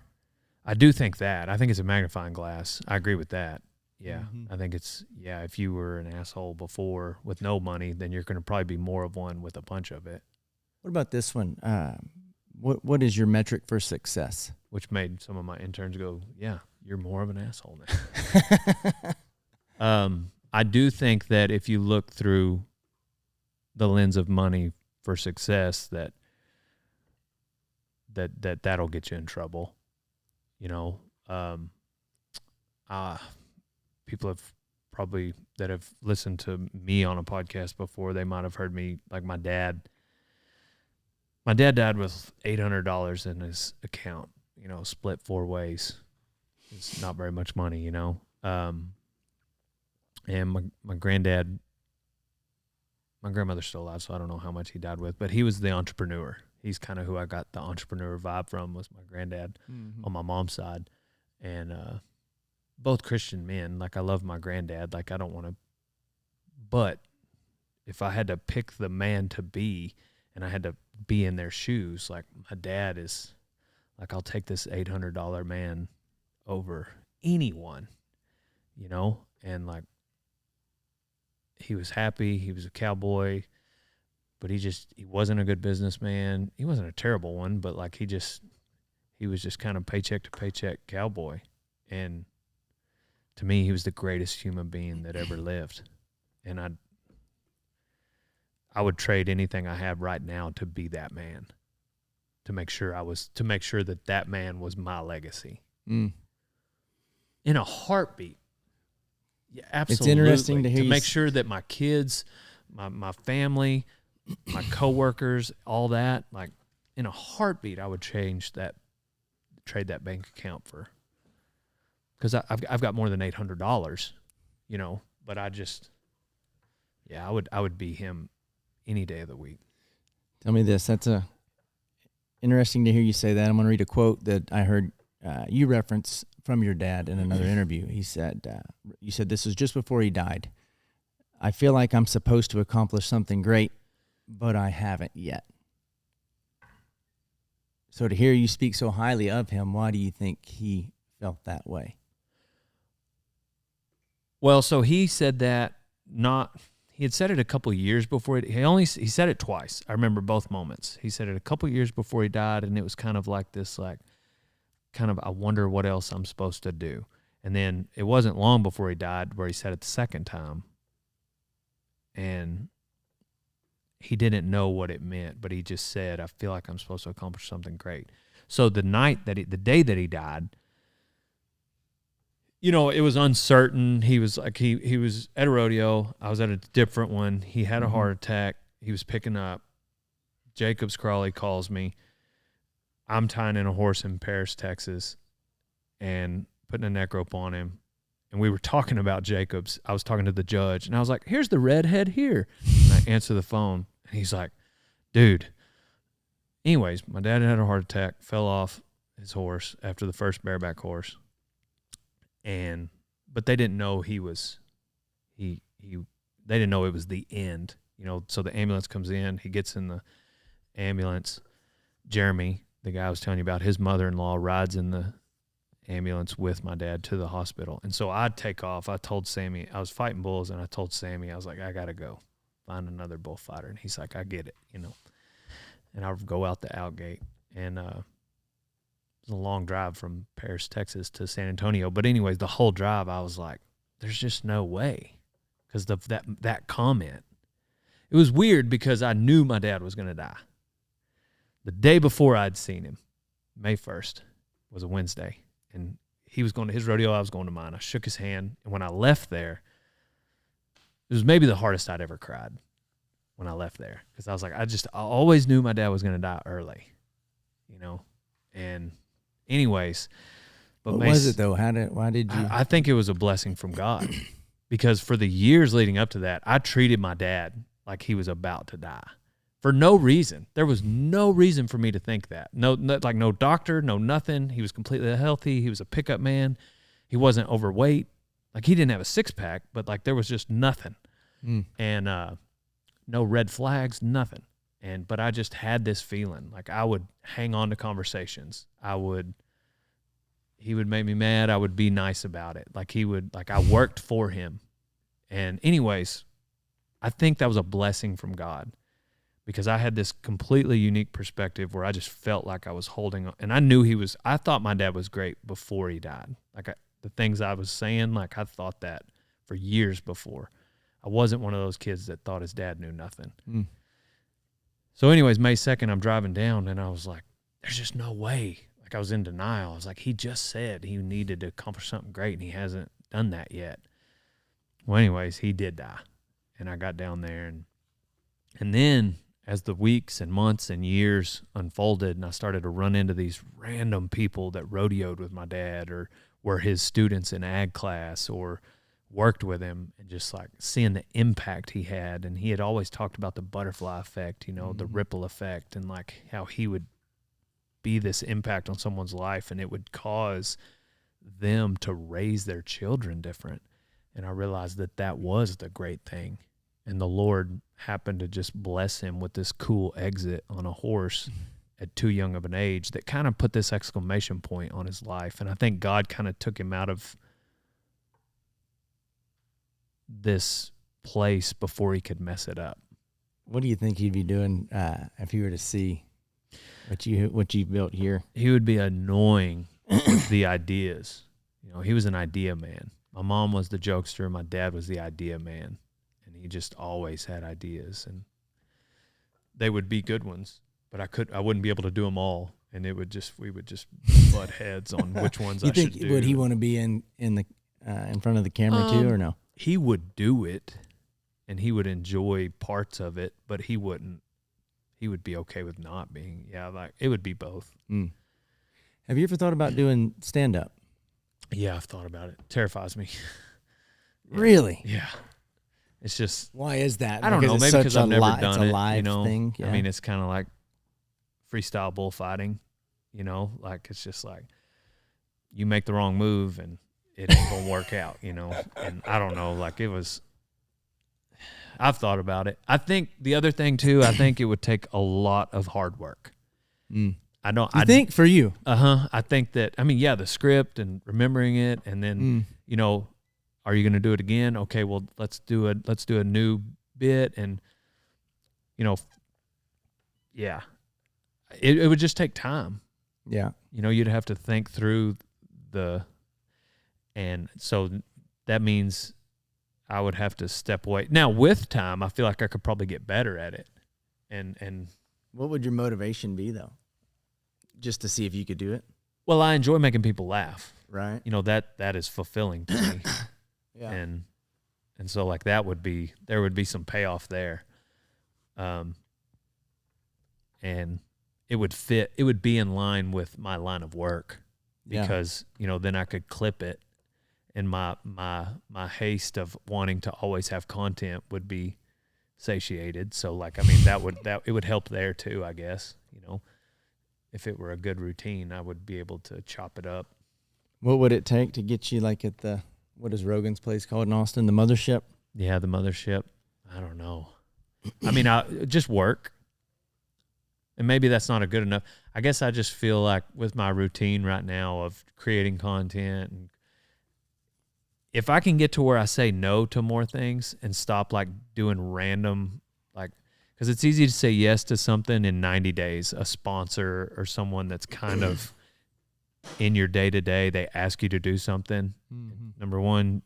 I do think that. I think it's a magnifying glass. I agree with that. Yeah. Mm-hmm. I think if you were an asshole before with no money, then you're going to probably be more of one with a bunch of it. What about this one? What is your metric for success? Which made some of my interns go, yeah, you're more of an asshole now. I do think that if you look through the lens of money for success, that'll get you in trouble. You know, people that have listened to me on a podcast before, they might have heard me, like, my dad died with $800 in his account, you know, split 4 ways. It's not very much money, you know. And my granddad, my grandmother's still alive, so I don't know how much he died with, but he was the entrepreneur. He's kind of who I got the entrepreneur vibe from, was my granddad on my mom's side. And both Christian men. Like, I love my granddad. Like, I don't want to, but if I had to pick the man to be and I had to be in their shoes, like, my dad is, like, I'll take this $800 man over anyone, you know? And, like, he was happy. He was a cowboy, but he wasn't a good businessman. He wasn't a terrible one, but, like, he was just kind of paycheck to paycheck cowboy. And to me, he was the greatest human being that ever lived. And I would trade anything I have right now to be that man, to make sure that man was my legacy. In a heartbeat. Yeah, absolutely. It's interesting to hear make sure that my kids, my family, my coworkers, all that, like, in a heartbeat, I would trade that bank account for, because I've got more than $800, you know. But I would be him any day of the week. Tell me this. That's interesting to hear you say that. I'm going to read a quote that I heard you reference from your dad in another interview. He said, you said, this was just before he died. I feel like I'm supposed to accomplish something great, but I haven't yet. So to hear you speak so highly of him, why do you think he felt that way? Well, so he said that he had said it a couple of years before. He said it twice. I remember both moments. He said it a couple of years before he died, and it was kind of like this, like, kind of, I wonder what else I'm supposed to do. And then it wasn't long before he died where he said it the second time. And he didn't know what it meant, but he just said, I feel like I'm supposed to accomplish something great. So the day that he died, you know, it was uncertain. He was like, he was at a rodeo. I was at a different one. He had a heart attack. He was picking up. Jacobs Crawley calls me. I'm tying in a horse in Paris, Texas, and putting a neck rope on him. And we were talking about Jacobs. I was talking to the judge, and I was like, here's the redhead here. And I answer the phone, and he's like, dude. Anyways, my dad had a heart attack, fell off his horse after the first bareback horse. But they didn't know they didn't know it was the end, you know. So the ambulance comes in, he gets in the ambulance. Jeremy, the guy I was telling you about, his mother-in-law rides in the ambulance with my dad to the hospital. And so I'd take off. I told Sammy, I was fighting bulls, and I told Sammy, I was like, I got to go find another bullfighter. And he's like, I get it, you know. And I would go out the outgate, and it was a long drive from Paris, Texas to San Antonio. But anyways, the whole drive, I was like, there's just no way. Because that comment, it was weird because I knew my dad was going to die. The day before I'd seen him, May 1st, was a Wednesday. And he was going to his rodeo, I was going to mine. I shook his hand. And when I left there, it was maybe the hardest I'd ever cried when I left there. Because I was like, I always knew my dad was going to die early, you know. And anyways. But what was it, though? Why did you? I think it was a blessing from God. Because for the years leading up to that, I treated my dad like he was about to die. For no reason. There was no reason for me to think that. No doctor, no nothing. He was completely healthy. He was a pickup man. He wasn't overweight. Like, he didn't have a six-pack, but, like, there was just nothing. And no red flags, nothing. But I just had this feeling. Like, I would hang on to conversations. He would make me mad. I would be nice about it. I worked for him. And anyways, I think that was a blessing from God. Because I had this completely unique perspective where I just felt like I was holding on. And I knew I thought my dad was great before he died. The things I was saying, like, I thought that for years before. I wasn't one of those kids that thought his dad knew nothing. So anyways, May 2nd, I'm driving down, and I was like, there's just no way. Like, I was in denial. I was like, he just said he needed to accomplish something great, and he hasn't done that yet. Well, anyways, he did die. And I got down there, and then as the weeks and months and years unfolded, and I started to run into these random people that rodeoed with my dad or were his students in ag class or worked with him, and just like seeing the impact he had. And he had always talked about the butterfly effect, you know, the ripple effect, and like how he would be this impact on someone's life, and it would cause them to raise their children different. And I realized that was the great thing. And the Lord happened to just bless him with this cool exit on a horse at too young of an age that kind of put this exclamation point on his life. And I think God kind of took him out of this place before he could mess it up. What do you think he'd be doing if he were to see what you built here? He would be annoying with the ideas. You know, he was an idea man. My mom was the jokester. My dad was the idea man. He just always had ideas, and they would be good ones, but I wouldn't be able to do them all, and we would just butt heads on which ones I should do. Would he want to be in front of the camera too, or no? He would do it, and he would enjoy parts of it, but he wouldn't. He would be okay with not being. Yeah, like it would be both. Have you ever thought about doing stand up? Yeah, I've thought about it. It terrifies me. Yeah. Really? Yeah. It's just, why is that? I don't know. Maybe because I've never done it. It's a live thing. Yeah. I mean, it's kind of like freestyle bullfighting. You know, like it's just like you make the wrong move and it ain't gonna work out. You know, and I don't know. Like it was. I've thought about it. I think the other thing too. I think it would take a lot of hard work. I don't. I think for you. I think that. I mean, yeah, the script and remembering it, and then you know. are you going to do it again? Okay, well, let's do a new bit. And, yeah, it would just take time. Yeah. You'd have to think through and so that means I would have to step away. Now, with time, I feel like I could probably get better at it. And what would your motivation be, though? Just to see if you could do it? Well, I enjoy making people laugh. Right. That is fulfilling to me. Yeah. And so like there would be some payoff there. And it would be in line with my line of work because, then I could clip it, and my haste of wanting to always have content would be satiated. So like, I mean, it would help there too, I guess. If it were a good routine, I would be able to chop it up. What would it take to get you like at what is Rogan's place called in Austin? The Mothership? Yeah, the Mothership. I don't know. I mean, just work. And maybe that's not a good enough. I guess I just feel like with my routine right now of creating content, and if I can get to where I say no to more things and stop like doing random, like, because it's easy to say yes to something in 90 days, a sponsor or someone that's kind of in your day-to-day, they ask you to do something. Mm-hmm. Number one,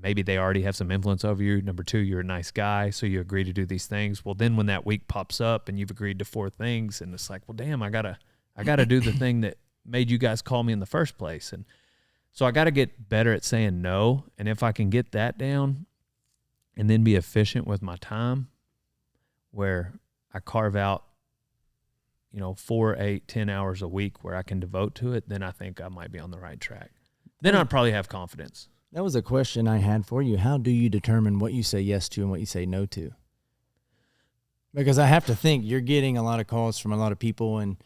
maybe they already have some influence over you. Number two, you're a nice guy, so you agree to do these things. Well, then when that week pops up and you've agreed to 4 things, and it's like, well, damn, I gotta do the thing that made you guys call me in the first place. And so I got to get better at saying no. And if I can get that down and then be efficient with my time, where I carve out, 4, 8, 10 hours a week where I can devote to it, then I think I might be on the right track. Then I'd probably have confidence. That was a question I had for you. How do you determine what you say yes to and what you say no to? Because I have to think you're getting a lot of calls from a lot of people and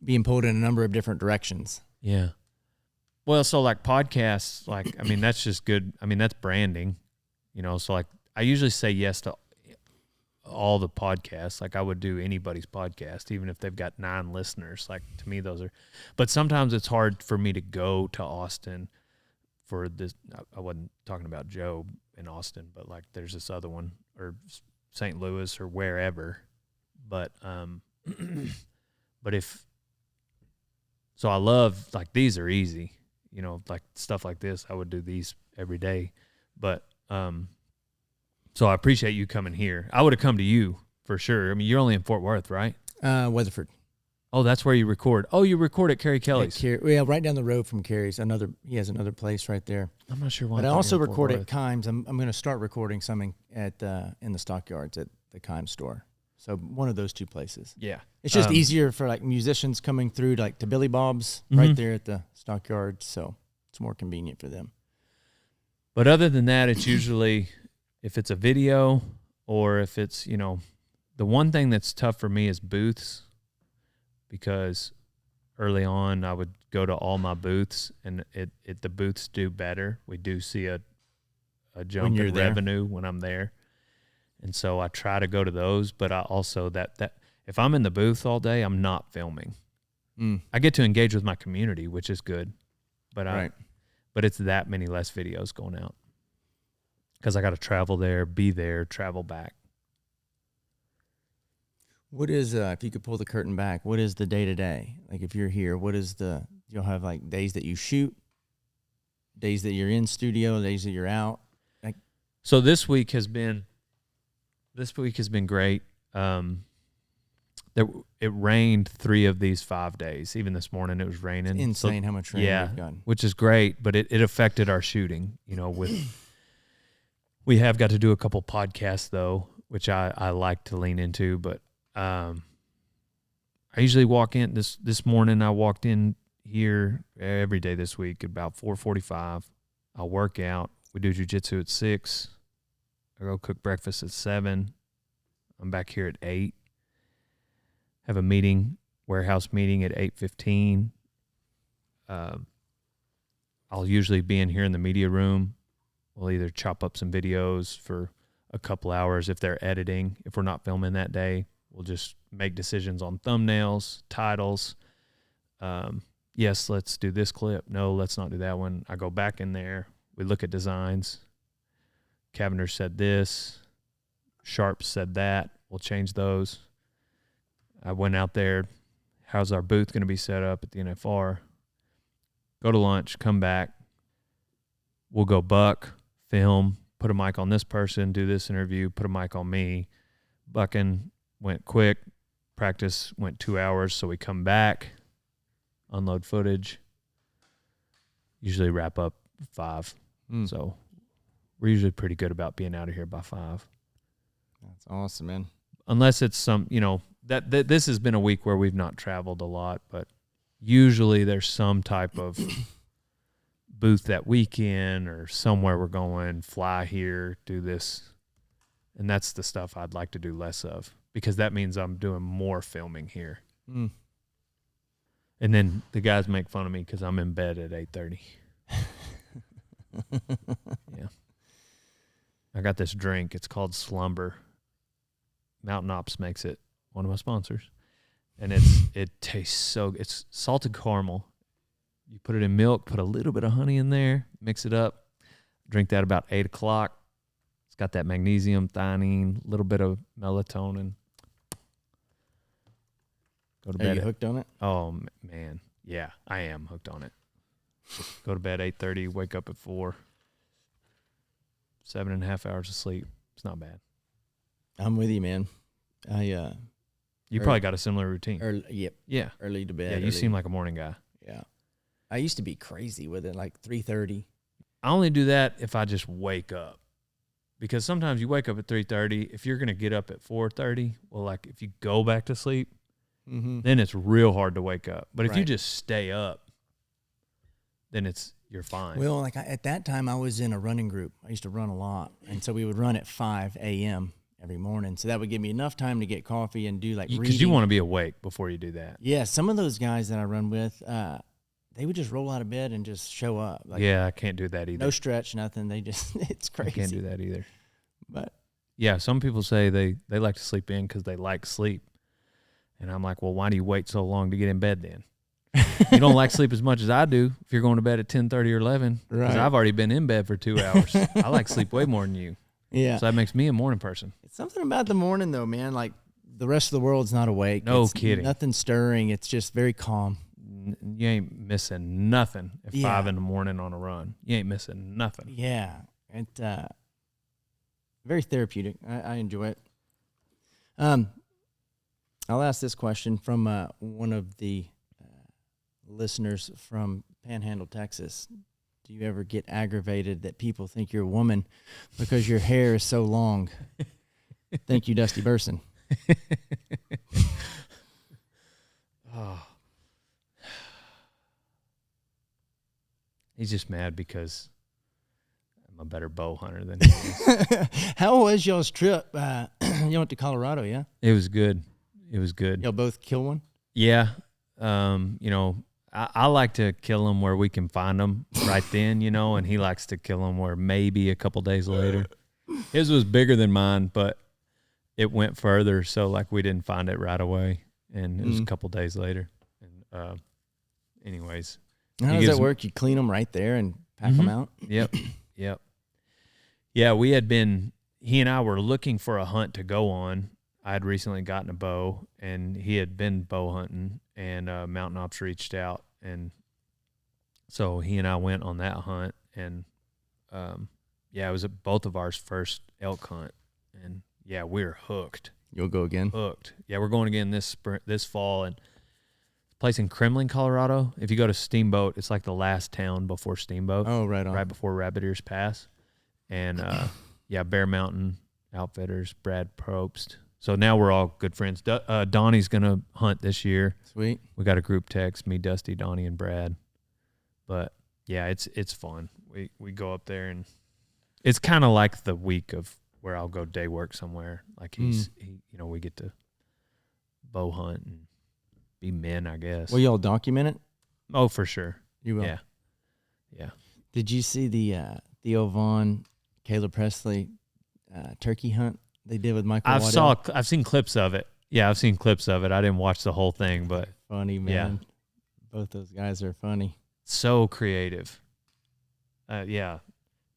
being pulled in a number of different directions. Yeah. Well, so like podcasts, like, I mean, that's just good. I mean, that's branding, so like I usually say yes to all the podcasts. Like I would do anybody's podcast, even if they've got 9 listeners. Like to me, those are, but sometimes it's hard for me to go to Austin for this. I wasn't talking about Joe in Austin, but like there's this other one, or St. Louis or wherever. But so I love, like, these are easy, like stuff like this. I would do these every day, but, so I appreciate you coming here. I would have come to you for sure. I mean, you're only in Fort Worth, right? Weatherford. Oh, that's where you record. Oh, you record at Kerry Kelley's. Well, right down the road from Kerry's. He has another place right there. I'm not sure why. But I also record at Kimes. I'm going to start recording something in the stockyards at the Kimes store. So one of those 2 places. Yeah. It's just easier for like musicians coming through to Billy Bob's right there at the stockyards. So it's more convenient for them. But other than that, it's usually, if it's a video or if it's, the one thing that's tough for me is booths, because early on I would go to all my booths, and the booths do better. We do see a jump in revenue when I'm there. And so I try to go to those, but I also that if I'm in the booth all day, I'm not filming. I get to engage with my community, which is good, but but it's that many less videos going out because I got to travel there, be there, travel back. What is, if you could pull the curtain back, what is the day-to-day? Like if you're here, you'll have like days that you shoot, days that you're in studio, days that you're out? So this week has been great. It rained 3 of these 5 days. Even this morning it was raining. It's insane how much rain we've gotten. Which is great, but it affected our shooting. We have got to do a couple podcasts though, which I like to lean into, but I usually walk in this morning. I walked in here every day this week at about 4:45. I'll work out. We do jiu-jitsu at 6. I go cook breakfast at 7. I'm back here at 8. Have a warehouse meeting at 8:15. I'll usually be in here in the media room. We'll either chop up some videos for a couple hours if they're editing. If we're not filming that day, we'll just make decisions on thumbnails, titles. Yes, let's do this clip. No, let's not do that one. I go back in there. We look at designs. Cavendish said this. Sharp said that. We'll change those. I went out there. How's our booth going to be set up at the NFR? Go to lunch, come back. We'll go buck, film, put a mic on this person, do this interview, put a mic on me. Bucking went quick. Practice went 2 hours, so we come back, unload footage, usually wrap up 5. So we're usually pretty good about being out of here by 5. That's awesome, man. Unless it's some, that this has been a week where we've not traveled a lot, but usually there's some type of booth that weekend or somewhere we're going, fly here, do this. And that's the stuff I'd like to do less of, because that means I'm doing more filming here. And then the guys make fun of me because I'm in bed at 8:30. Yeah. I got this drink. It's called Slumber. Mountain Ops makes it, one of my sponsors. And it tastes so good. It's salted caramel. You put it in milk, put a little bit of honey in there, mix it up. Drink that about 8 o'clock. It's got that magnesium, theanine, a little bit of melatonin. Go to bed. Are you hooked on it? Oh, man. Yeah, I am hooked on it. Go to bed 8:30, wake up at 4. 7.5 hours of sleep. It's not bad. I'm with you, man. You probably got a similar routine. Yep. Yeah. Early to bed. Yeah, you seem like a morning guy. Yeah. I used to be crazy with it, like 3:30. I only do that if I just wake up. Because sometimes you wake up at 3:30. If you're going to get up at 4:30, well, like if you go back to sleep, then it's real hard to wake up. But if you just stay up, then you're fine. Well, like at that time, I was in a running group. I used to run a lot. And so we would run at 5 a.m. every morning. So that would give me enough time to get coffee and do like reading. Because you want to be awake before you do that. Yeah, some of those guys that I run with, they would just roll out of bed and just show up. Like, yeah, I can't do that either. No stretch, nothing. They just, it's crazy. I can't do that either. But yeah, some people say they like to sleep in because they like sleep. And I'm like, well, why do you wait so long to get in bed then? You don't like sleep as much as I do if you're going to bed at 10:30 or 11. Because I've already been in bed for 2 hours. I like sleep way more than you. Yeah. So that makes me a morning person. It's something about the morning, though, man. Like the rest of the world's not awake. No it's kidding. Nothing stirring. It's just very calm. You ain't missing nothing at 5 in the morning on a run. You ain't missing nothing. Yeah. It's very therapeutic. I enjoy it. I'll ask this question from one of the listeners from Panhandle, Texas. Do you ever get aggravated that people think you're a woman because your hair is so long? Thank you, Dusty Burson. Oh. He's just mad because I'm a better bow hunter than he is. How was y'all's trip? You went to Colorado, yeah? It was good. It was good. Y'all both kill one? Yeah. I like to kill them where we can find them right then, and he likes to kill them where maybe a couple days later. His was bigger than mine, but it went further, so like we didn't find it right away, and it was a couple days later. And anyways, how does that work? You clean them right there and pack them out? Yep. Yeah, he and I were looking for a hunt to go on. I had recently gotten a bow, and he had been bow hunting, and Mountain Ops reached out, and so he and I went on that hunt, and it was both of our first elk hunt, and yeah, we're hooked. You'll go again? Hooked. Yeah, we're going again this fall, and place in Kremlin, Colorado. If you go to Steamboat, it's like the last town before Steamboat. Oh, right on. Right before Rabbit Ears Pass, and Bear Mountain Outfitters, Brad Probst. So now we're all good friends. Donnie's going to hunt this year. Sweet. We got a group text, me, Dusty, Donnie, and Brad. But, yeah, it's fun. We go up there, and it's kind of like the week of where I'll go day work somewhere. Like we get to bow hunt and be men, I guess. Will y'all document it? Oh, for sure. You will? Yeah. Did you see the Theo Vaughn, Caleb Presley turkey hunt they did with Michael Waddell? I've seen clips of it. Yeah, I've seen clips of it. I didn't watch the whole thing, but funny, man. Yeah. Both those guys are funny. So creative.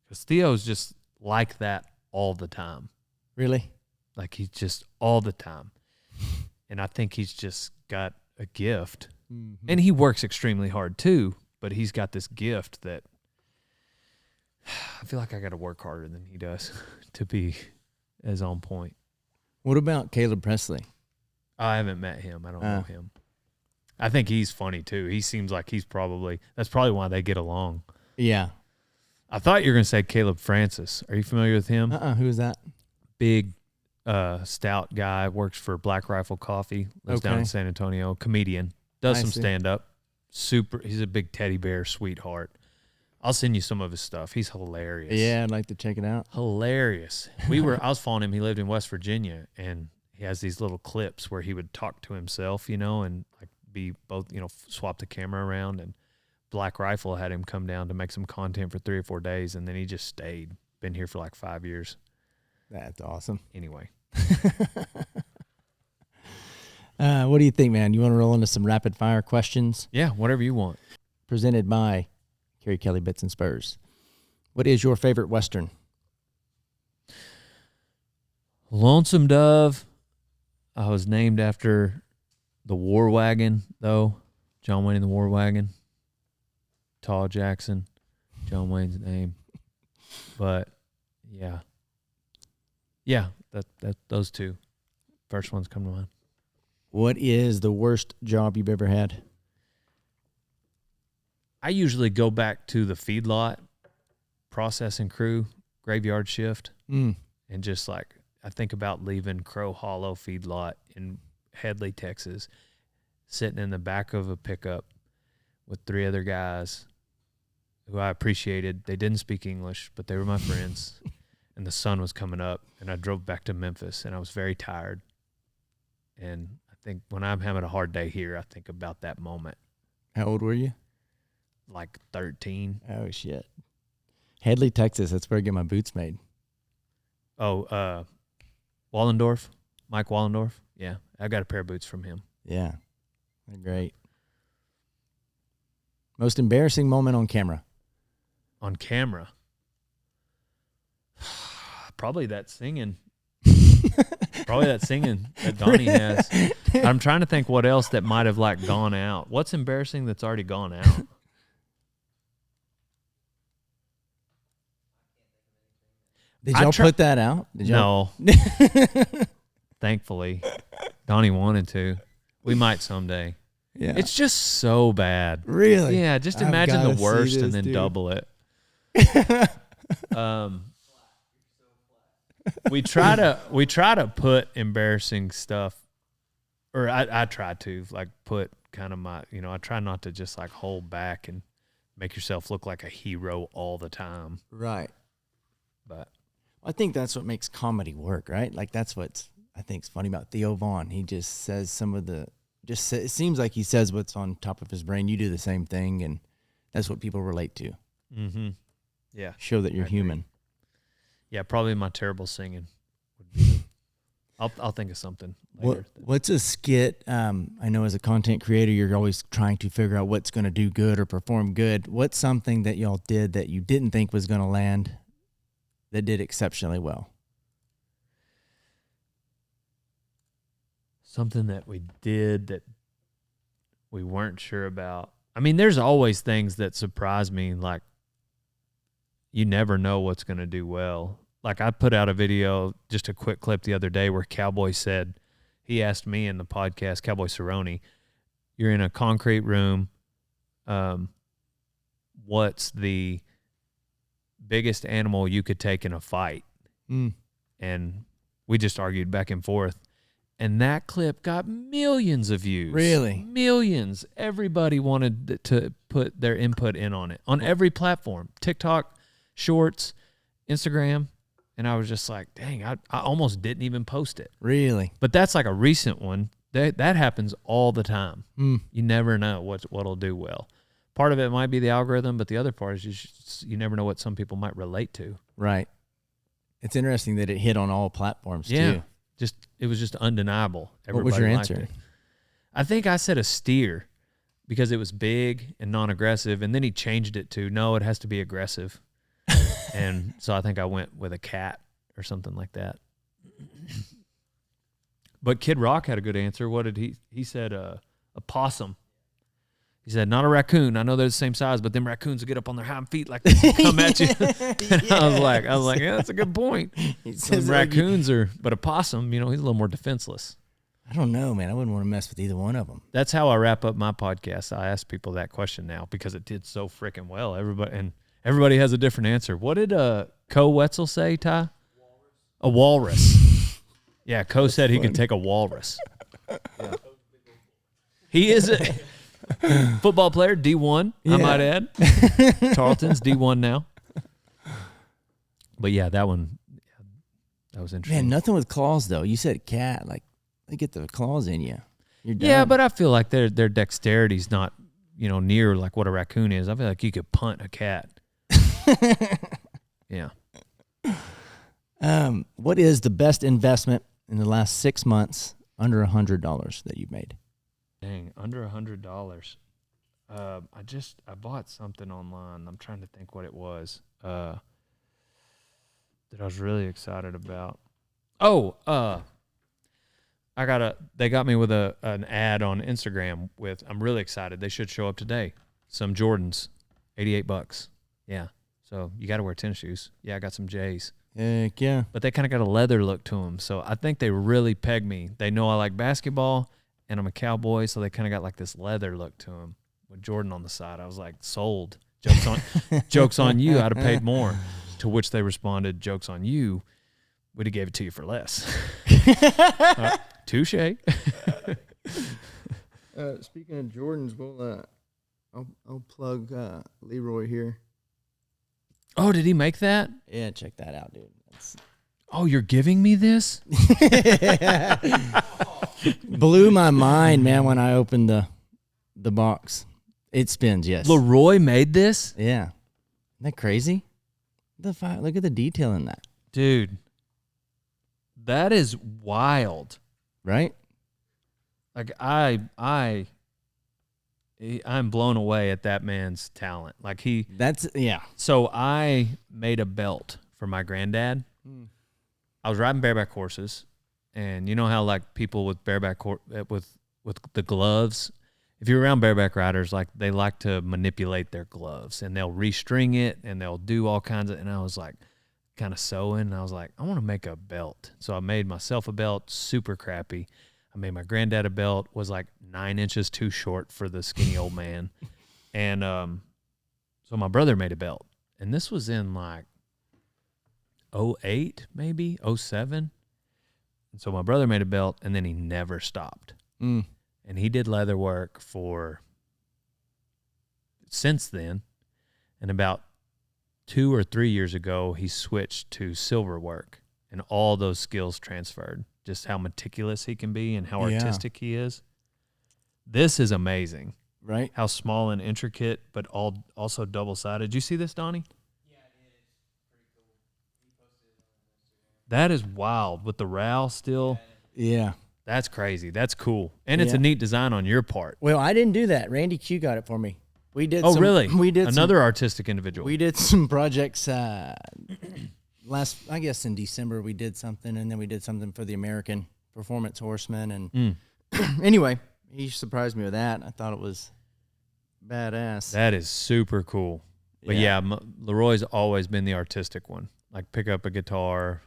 Because Theo's just like that all the time. Really? Like he's just all the time. And I think he's just got a gift. Mm-hmm. And he works extremely hard too, but he's got this gift that I feel like I got to work harder than he does to be as on point. What about Caleb Presley? I haven't met him. I don't know him. I think he's funny too. He seems like that's probably why they get along. Yeah. I thought you were going to say Caleb Francis. Are you familiar with him? Who is that? Big, stout guy, works for Black Rifle Coffee, lives down in San Antonio, comedian, does some stand-up. He's a big teddy bear sweetheart. I'll send you some of his stuff. He's hilarious. Yeah, I'd like to check it out. Hilarious. I was following him. He lived in West Virginia, and he has these little clips where he would talk to himself, and like be both, swap the camera around. And Black Rifle had him come down to make some content for 3 or 4 days, and then he just stayed. Been here for like 5 years. That's awesome. Anyway. What do you think, man? You want to roll into some rapid fire questions? Yeah, whatever you want. Presented by Kerry Kelley Bits and Spurs. What is your favorite Western? Lonesome Dove. I was named after the War Wagon, though. John Wayne and the War Wagon. Tall Jackson. John Wayne's name. But, yeah. Yeah, that those two. First ones come to mind. What is the worst job you've ever had? I usually go back to the feedlot, processing crew, graveyard shift, and just like I think about leaving Crow Hollow feedlot in Headley, Texas, sitting in the back of a pickup with 3 other guys who I appreciated. They didn't speak English, but they were my friends, and the sun was coming up, and I drove back to Memphis, and I was very tired. And I think when I'm having a hard day here, I think about that moment. How old were you? Like 13. Oh, shit. Headley, Texas. That's where I get my boots made. Oh, Wallendorf? Mike Wallendorf? Yeah, I got a pair of boots from him. Yeah, they're great. Most embarrassing moment on camera? On camera? Probably that singing. Probably that singing that Donnie has. I'm trying to think what else that might have like gone out. What's embarrassing that's already gone out? Did y'all put that out? No. Thankfully. Donnie wanted to. We might someday. Yeah. It's just so bad. Really? Yeah, just imagine the worst and then double it. We try to put embarrassing stuff, or I try to like put kind of my, I try not to just like hold back and make yourself look like a hero all the time. Right. But I think that's what makes comedy work, right? Like that's what's I think is funny about Theo Vaughn. He just says it seems like he says what's on top of his brain. You do the same thing, and that's what people relate to. Mm-hmm. Yeah. Show that you're human. Yeah, probably my terrible singing would be. I'll think of something later. What's a skit? I know as a content creator, you're always trying to figure out what's going to do good or perform good. What's something that y'all did that you didn't think was going to land that did exceptionally well? Something that we did that we weren't sure about. I mean, there's always things that surprise me, like you never know what's going to do well. Like I put out a video, just a quick clip the other day where Cowboy said, he asked me in the podcast, Cowboy Cerrone, you're in a concrete room. What's the biggest animal you could take in a fight? And we just argued back and forth. And that clip got millions of views. Really? Millions. Everybody wanted to put their input in on it. On every platform. TikTok, Shorts, Instagram. And I was just like, dang, I almost didn't even post it. Really? But that's like a recent one. That happens all the time. You never know what'll do well. Part of it might be the algorithm, but the other part is you never know what some people might relate to. Right. It's interesting that it hit on all platforms too. It was just undeniable. Everybody what was your liked answer? It. I think I said a steer because it was big and non-aggressive, and then he changed it to, no, it has to be aggressive. And so I think I went with a cat or something like that. But Kid Rock had a good answer. What did he said a possum. He said, not a raccoon. I know they're the same size, but them raccoons will get up on their hind feet like this and come at you. And I was like, yeah, that's a good point. Some raccoons but a possum, he's a little more defenseless. I don't know, man. I wouldn't want to mess with either one of them. That's how I wrap up my podcast. I ask people that question now because it did so freaking well. Everybody has a different answer. What did Co Wetzel say, Ty? A walrus. Yeah, Co said he could take a walrus. Yeah. He is a football player, D1, I might add. Tarleton's D1 now. But yeah, that was interesting. Man, nothing with claws though. You said cat, like they get the claws in you. You're done. Yeah, but I feel like their dexterity's not, near like what a raccoon is. I feel like you could punt a cat. Yeah. What is the best investment in the last 6 months under $100 that you've made? Dang, under $100. I bought something online. I'm trying to think what it was that I was really excited about. They got me with an ad on Instagram with, I'm really excited. They should show up today. Some Jordans, $88. Yeah. So you got to wear tennis shoes. Yeah, I got some J's. Heck yeah. But they kind of got a leather look to them. So I think they really pegged me. They know I like basketball and I'm a cowboy. So they kind of got like this leather look to them with Jordan on the side. I was like, sold. Joke's on you. I'd have paid more. To which they responded, joke's on you. We'd have gave it to you for less. Touche. Speaking of Jordans, I'll plug Leroy here. Oh, did he make that? Yeah, check that out, dude. Oh, you're giving me this? Blew my mind, man, when I opened the box. It spins, yes. Leroy made this? Yeah. Isn't that crazy? Look at the detail in that. Dude, that is wild. Right? Like, I'm blown away at that man's talent. Like yeah. So I made a belt for my granddad. I was riding bareback horses, and you know how like people with bareback with the gloves, if you're around bareback riders, like they like to manipulate their gloves and they'll restring it and they'll do all kinds of. And I was like, kind of sewing, and I was like, I want to make a belt. So I made myself a belt, super crappy. I made my granddad a belt, was like 9 inches too short for the skinny old man. And so my brother made a belt. And this was in like 08, maybe, 07. And so my brother made a belt, and then he never stopped. And he did leather work since then. And about 2 or 3 years ago, he switched to silver work, and all those skills transferred. Just how meticulous he can be and how artistic he is. This is amazing. Right? How small and intricate, but also double-sided. Did you see this, Donnie? Yeah, I did. It's pretty cool. He posted it on Instagram. That is wild with the RAL still. Yeah. That's crazy. That's cool. And it's a neat design on your part. Well, I didn't do that. Randy Q got it for me. We did. Really? We did another artistic individual. We did some projects I guess in December we did something, and then we did something for the American Performance Horsemen. And anyway, he surprised me with that. I thought it was badass. That is super cool. But yeah, Leroy's always been the artistic one. Like pick up a guitar.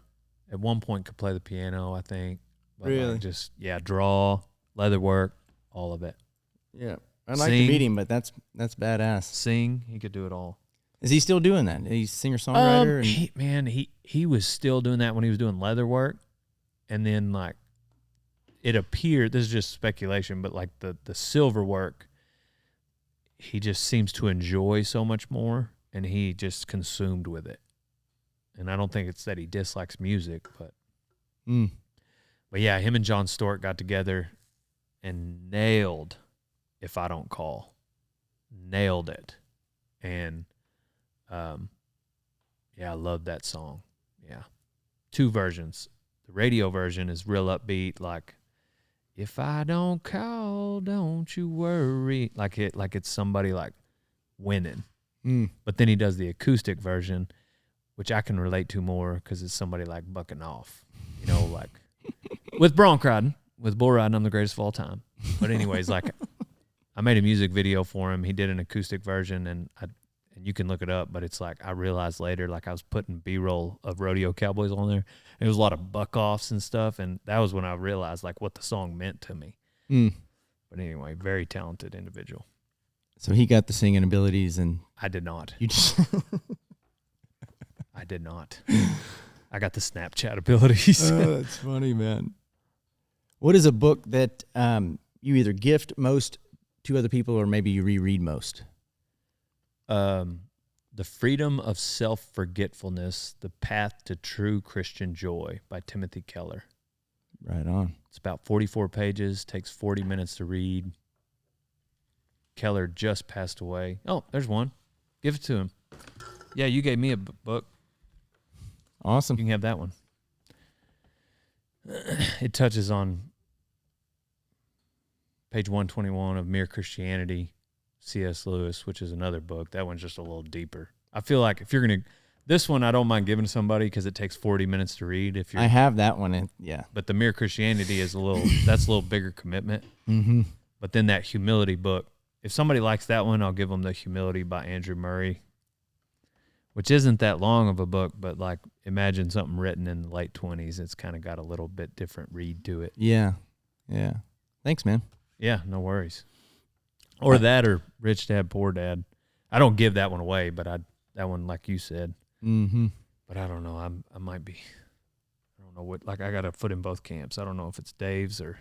At one point could play the piano, I think. But really? Like draw, leather work, all of it. Yeah. I'd like to meet him, but that's badass. Sing, he could do it all. Is he still doing that? He's singer-songwriter? He was still doing that when he was doing leather work. And then, like, it appeared, this is just speculation, but, like, the silver work, he just seems to enjoy so much more, and he just consumed with it. And I don't think it's that he dislikes music, but... But, yeah, him and John Stork got together and nailed If I Don't Call. Nailed it. And... I love that song. Yeah. 2 versions. The radio version is real upbeat, like, if I don't call, don't you worry. Like it's somebody like winning. But then he does the acoustic version which I can relate to more because it's somebody like bucking off, like with bronc riding, with bull riding, I'm the greatest of all time. But anyways, like I made a music video for him. He did an acoustic version, and you can look it up, but it's like I realized later, like I was putting B-roll of Rodeo Cowboys on there. It was a lot of buck-offs and stuff, and that was when I realized like what the song meant to me. But anyway, very talented individual. So he got the singing abilities, and I did not. you just I did not. I got the Snapchat abilities. Oh, that's funny, man. What is a book that you either gift most to other people or maybe you reread most? The Freedom of Self-Forgetfulness, The Path to True Christian Joy by Timothy Keller. Right on. It's about 44 pages, takes 40 minutes to read. Keller just passed away. Oh, there's one. Give it to him. Yeah, you gave me a book. Awesome. You can have that one. It touches on page 121 of Mere Christianity, C.S. Lewis, which is another book. That one's just a little deeper. I feel like if you're going to, this one I don't mind giving to somebody because it takes 40 minutes to read. If you're, I have that one. Yeah. But the Mere Christianity is that's a little bigger commitment. Mm-hmm. But then that humility book, if somebody likes that one, I'll give them the Humility by Andrew Murray, which isn't that long of a book, but like imagine something written in the late 20s. It's kind of got a little bit different read to it. Yeah. Yeah. Thanks, man. Yeah, no worries. Or that or Rich Dad, Poor Dad. I don't give that one away, but that one, like you said. Mm-hmm. But I don't know. I might be. I don't know what. Like I got a foot in both camps. I don't know if it's Dave's or.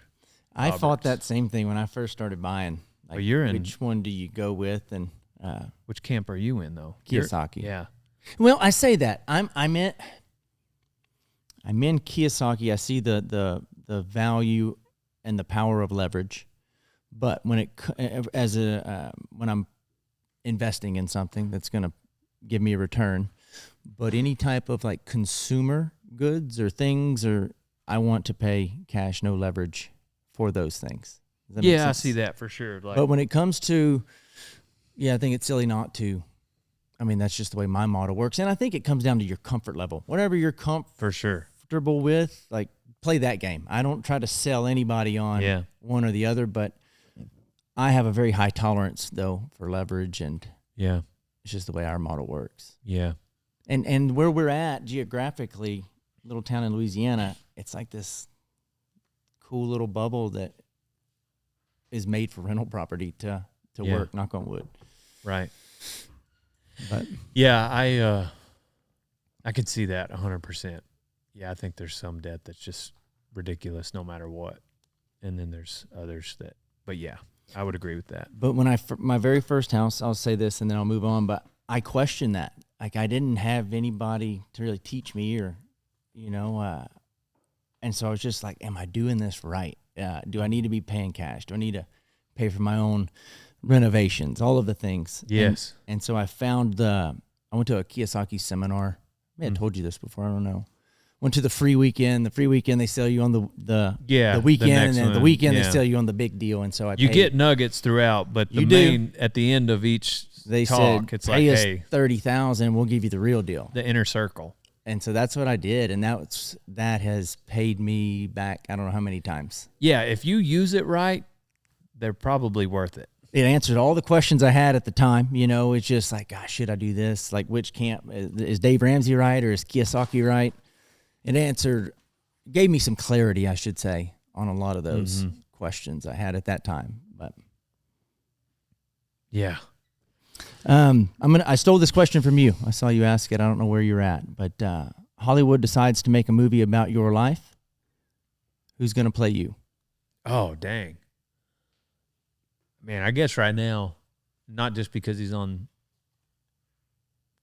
I Robert's. thought that same thing when I first started buying. Like, well, you're in. Which one do you go with? And which camp are you in though? Kiyosaki. Yeah. Well, I say that I'm in Kiyosaki. I see the value and the power of leverage, but when when I'm investing in something that's going to give me a return, but any type of like consumer goods or things, or I want to pay cash, no leverage for those things. Does that make Yeah, I sense? see that for sure. Like, But when it comes to, I think it's silly not to. I mean, that's just the way my model works. And I think it comes down to your comfort level. Whatever you're for sure. comfortable with, like, play that game. I don't try to sell anybody on one or the other, but I have a very high tolerance, though, for leverage, and Yeah. it's just the way our model works. Yeah. And where we're at geographically, little town in Louisiana, it's like this cool little bubble that is made for rental property to work, knock on wood. Right. But Yeah, I could see that 100%. Yeah, I think there's some debt that's just ridiculous no matter what. And then there's others that, but yeah, I would agree with that. But when my very first house, I'll say this and then I'll move on, but I questioned that. Like, I didn't have anybody to really teach me or, and so I was just like, am I doing this right? Do I need to be paying cash? Do I need to pay for my own renovations? All of the things. Yes. And so I found I went to a Kiyosaki seminar. I may have told you this before. I don't know. Went to the free weekend. The free weekend, they sell you on the weekend, and then the weekend they sell you on the big deal. And so you get nuggets throughout, but at the end of each they talk, said, it's like, pay us hey, $30,000, we'll give you the real deal. The inner circle. And so that's what I did, and that has paid me back I don't know how many times. Yeah, if you use it right, they're probably worth it. It answered all the questions I had at the time. It's just like, gosh, should I do this? Like, which camp? Is Dave Ramsey right or is Kiyosaki right? It gave me some clarity, I should say, on a lot of those questions I had at that time. But yeah. I stole this question from you. I saw you ask it. I don't know where you're at, but Hollywood decides to make a movie about your life. Who's going to play you? Oh, dang. Man, I guess right now, not just because he's on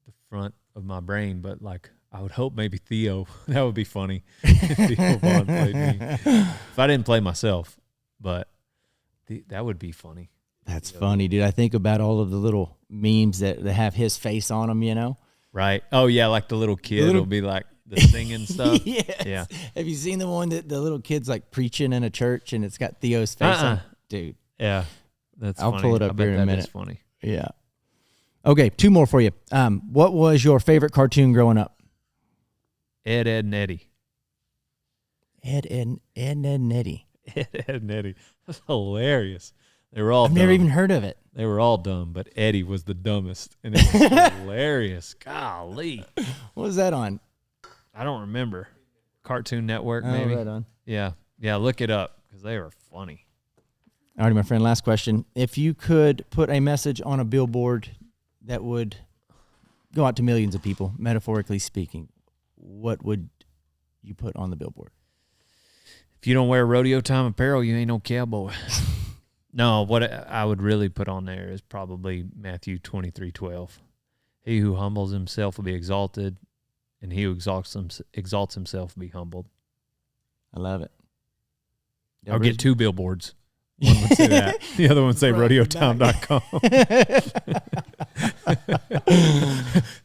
the front of my brain, but like I would hope maybe Theo. That would be funny if Theo Vaughn played me. If I didn't play myself, but that would be funny. That's funny, dude. I think about all of the little memes that have his face on them, Right. Oh, yeah, like the little kid will be like the singing stuff. Yes. Yeah. Have you seen the one that the little kid's like preaching in a church and it's got Theo's face on? Dude. Yeah. I'll pull it up here in a minute. That's funny. Yeah. Okay, 2 more for you. What was your favorite cartoon growing up? Ed, and Eddie. Ed and Eddie. Ed, and Eddie. That's hilarious. They were all I've dumb. never even heard of it. They were all dumb, but Eddie was the dumbest. And it was hilarious. Golly. What was that on? I don't remember. Cartoon Network, Oh, maybe. right on. Yeah. Yeah, look it up because they were funny. All right, my friend, last question. If you could put a message on a billboard that would go out to millions of people, metaphorically speaking, what would you put on the billboard? If you don't wear Rodeo Time apparel, you ain't no cowboy. No, what I would really put on there is probably Matthew 23:12. He who humbles himself will be exalted, and he who exalts himself will be humbled. I love it. I'll get 2 billboards. One would say that. The other one would say rodeotime.com.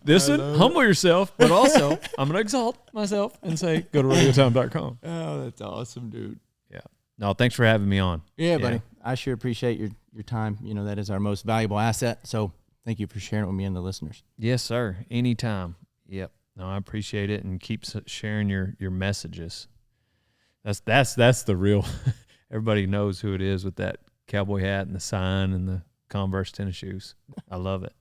Listen, humble yourself, but also I'm going to exalt myself and say go to rodeotime.com. Oh, that's awesome, dude. Yeah. No, thanks for having me on. Yeah, buddy. I sure appreciate your time. You know, that is our most valuable asset. So thank you for sharing it with me and the listeners. Yes, sir. Anytime. Yep. No, I appreciate it, and keep sharing your messages. That's the real. Everybody knows who it is with that cowboy hat and the sign and the Converse tennis shoes. I love it.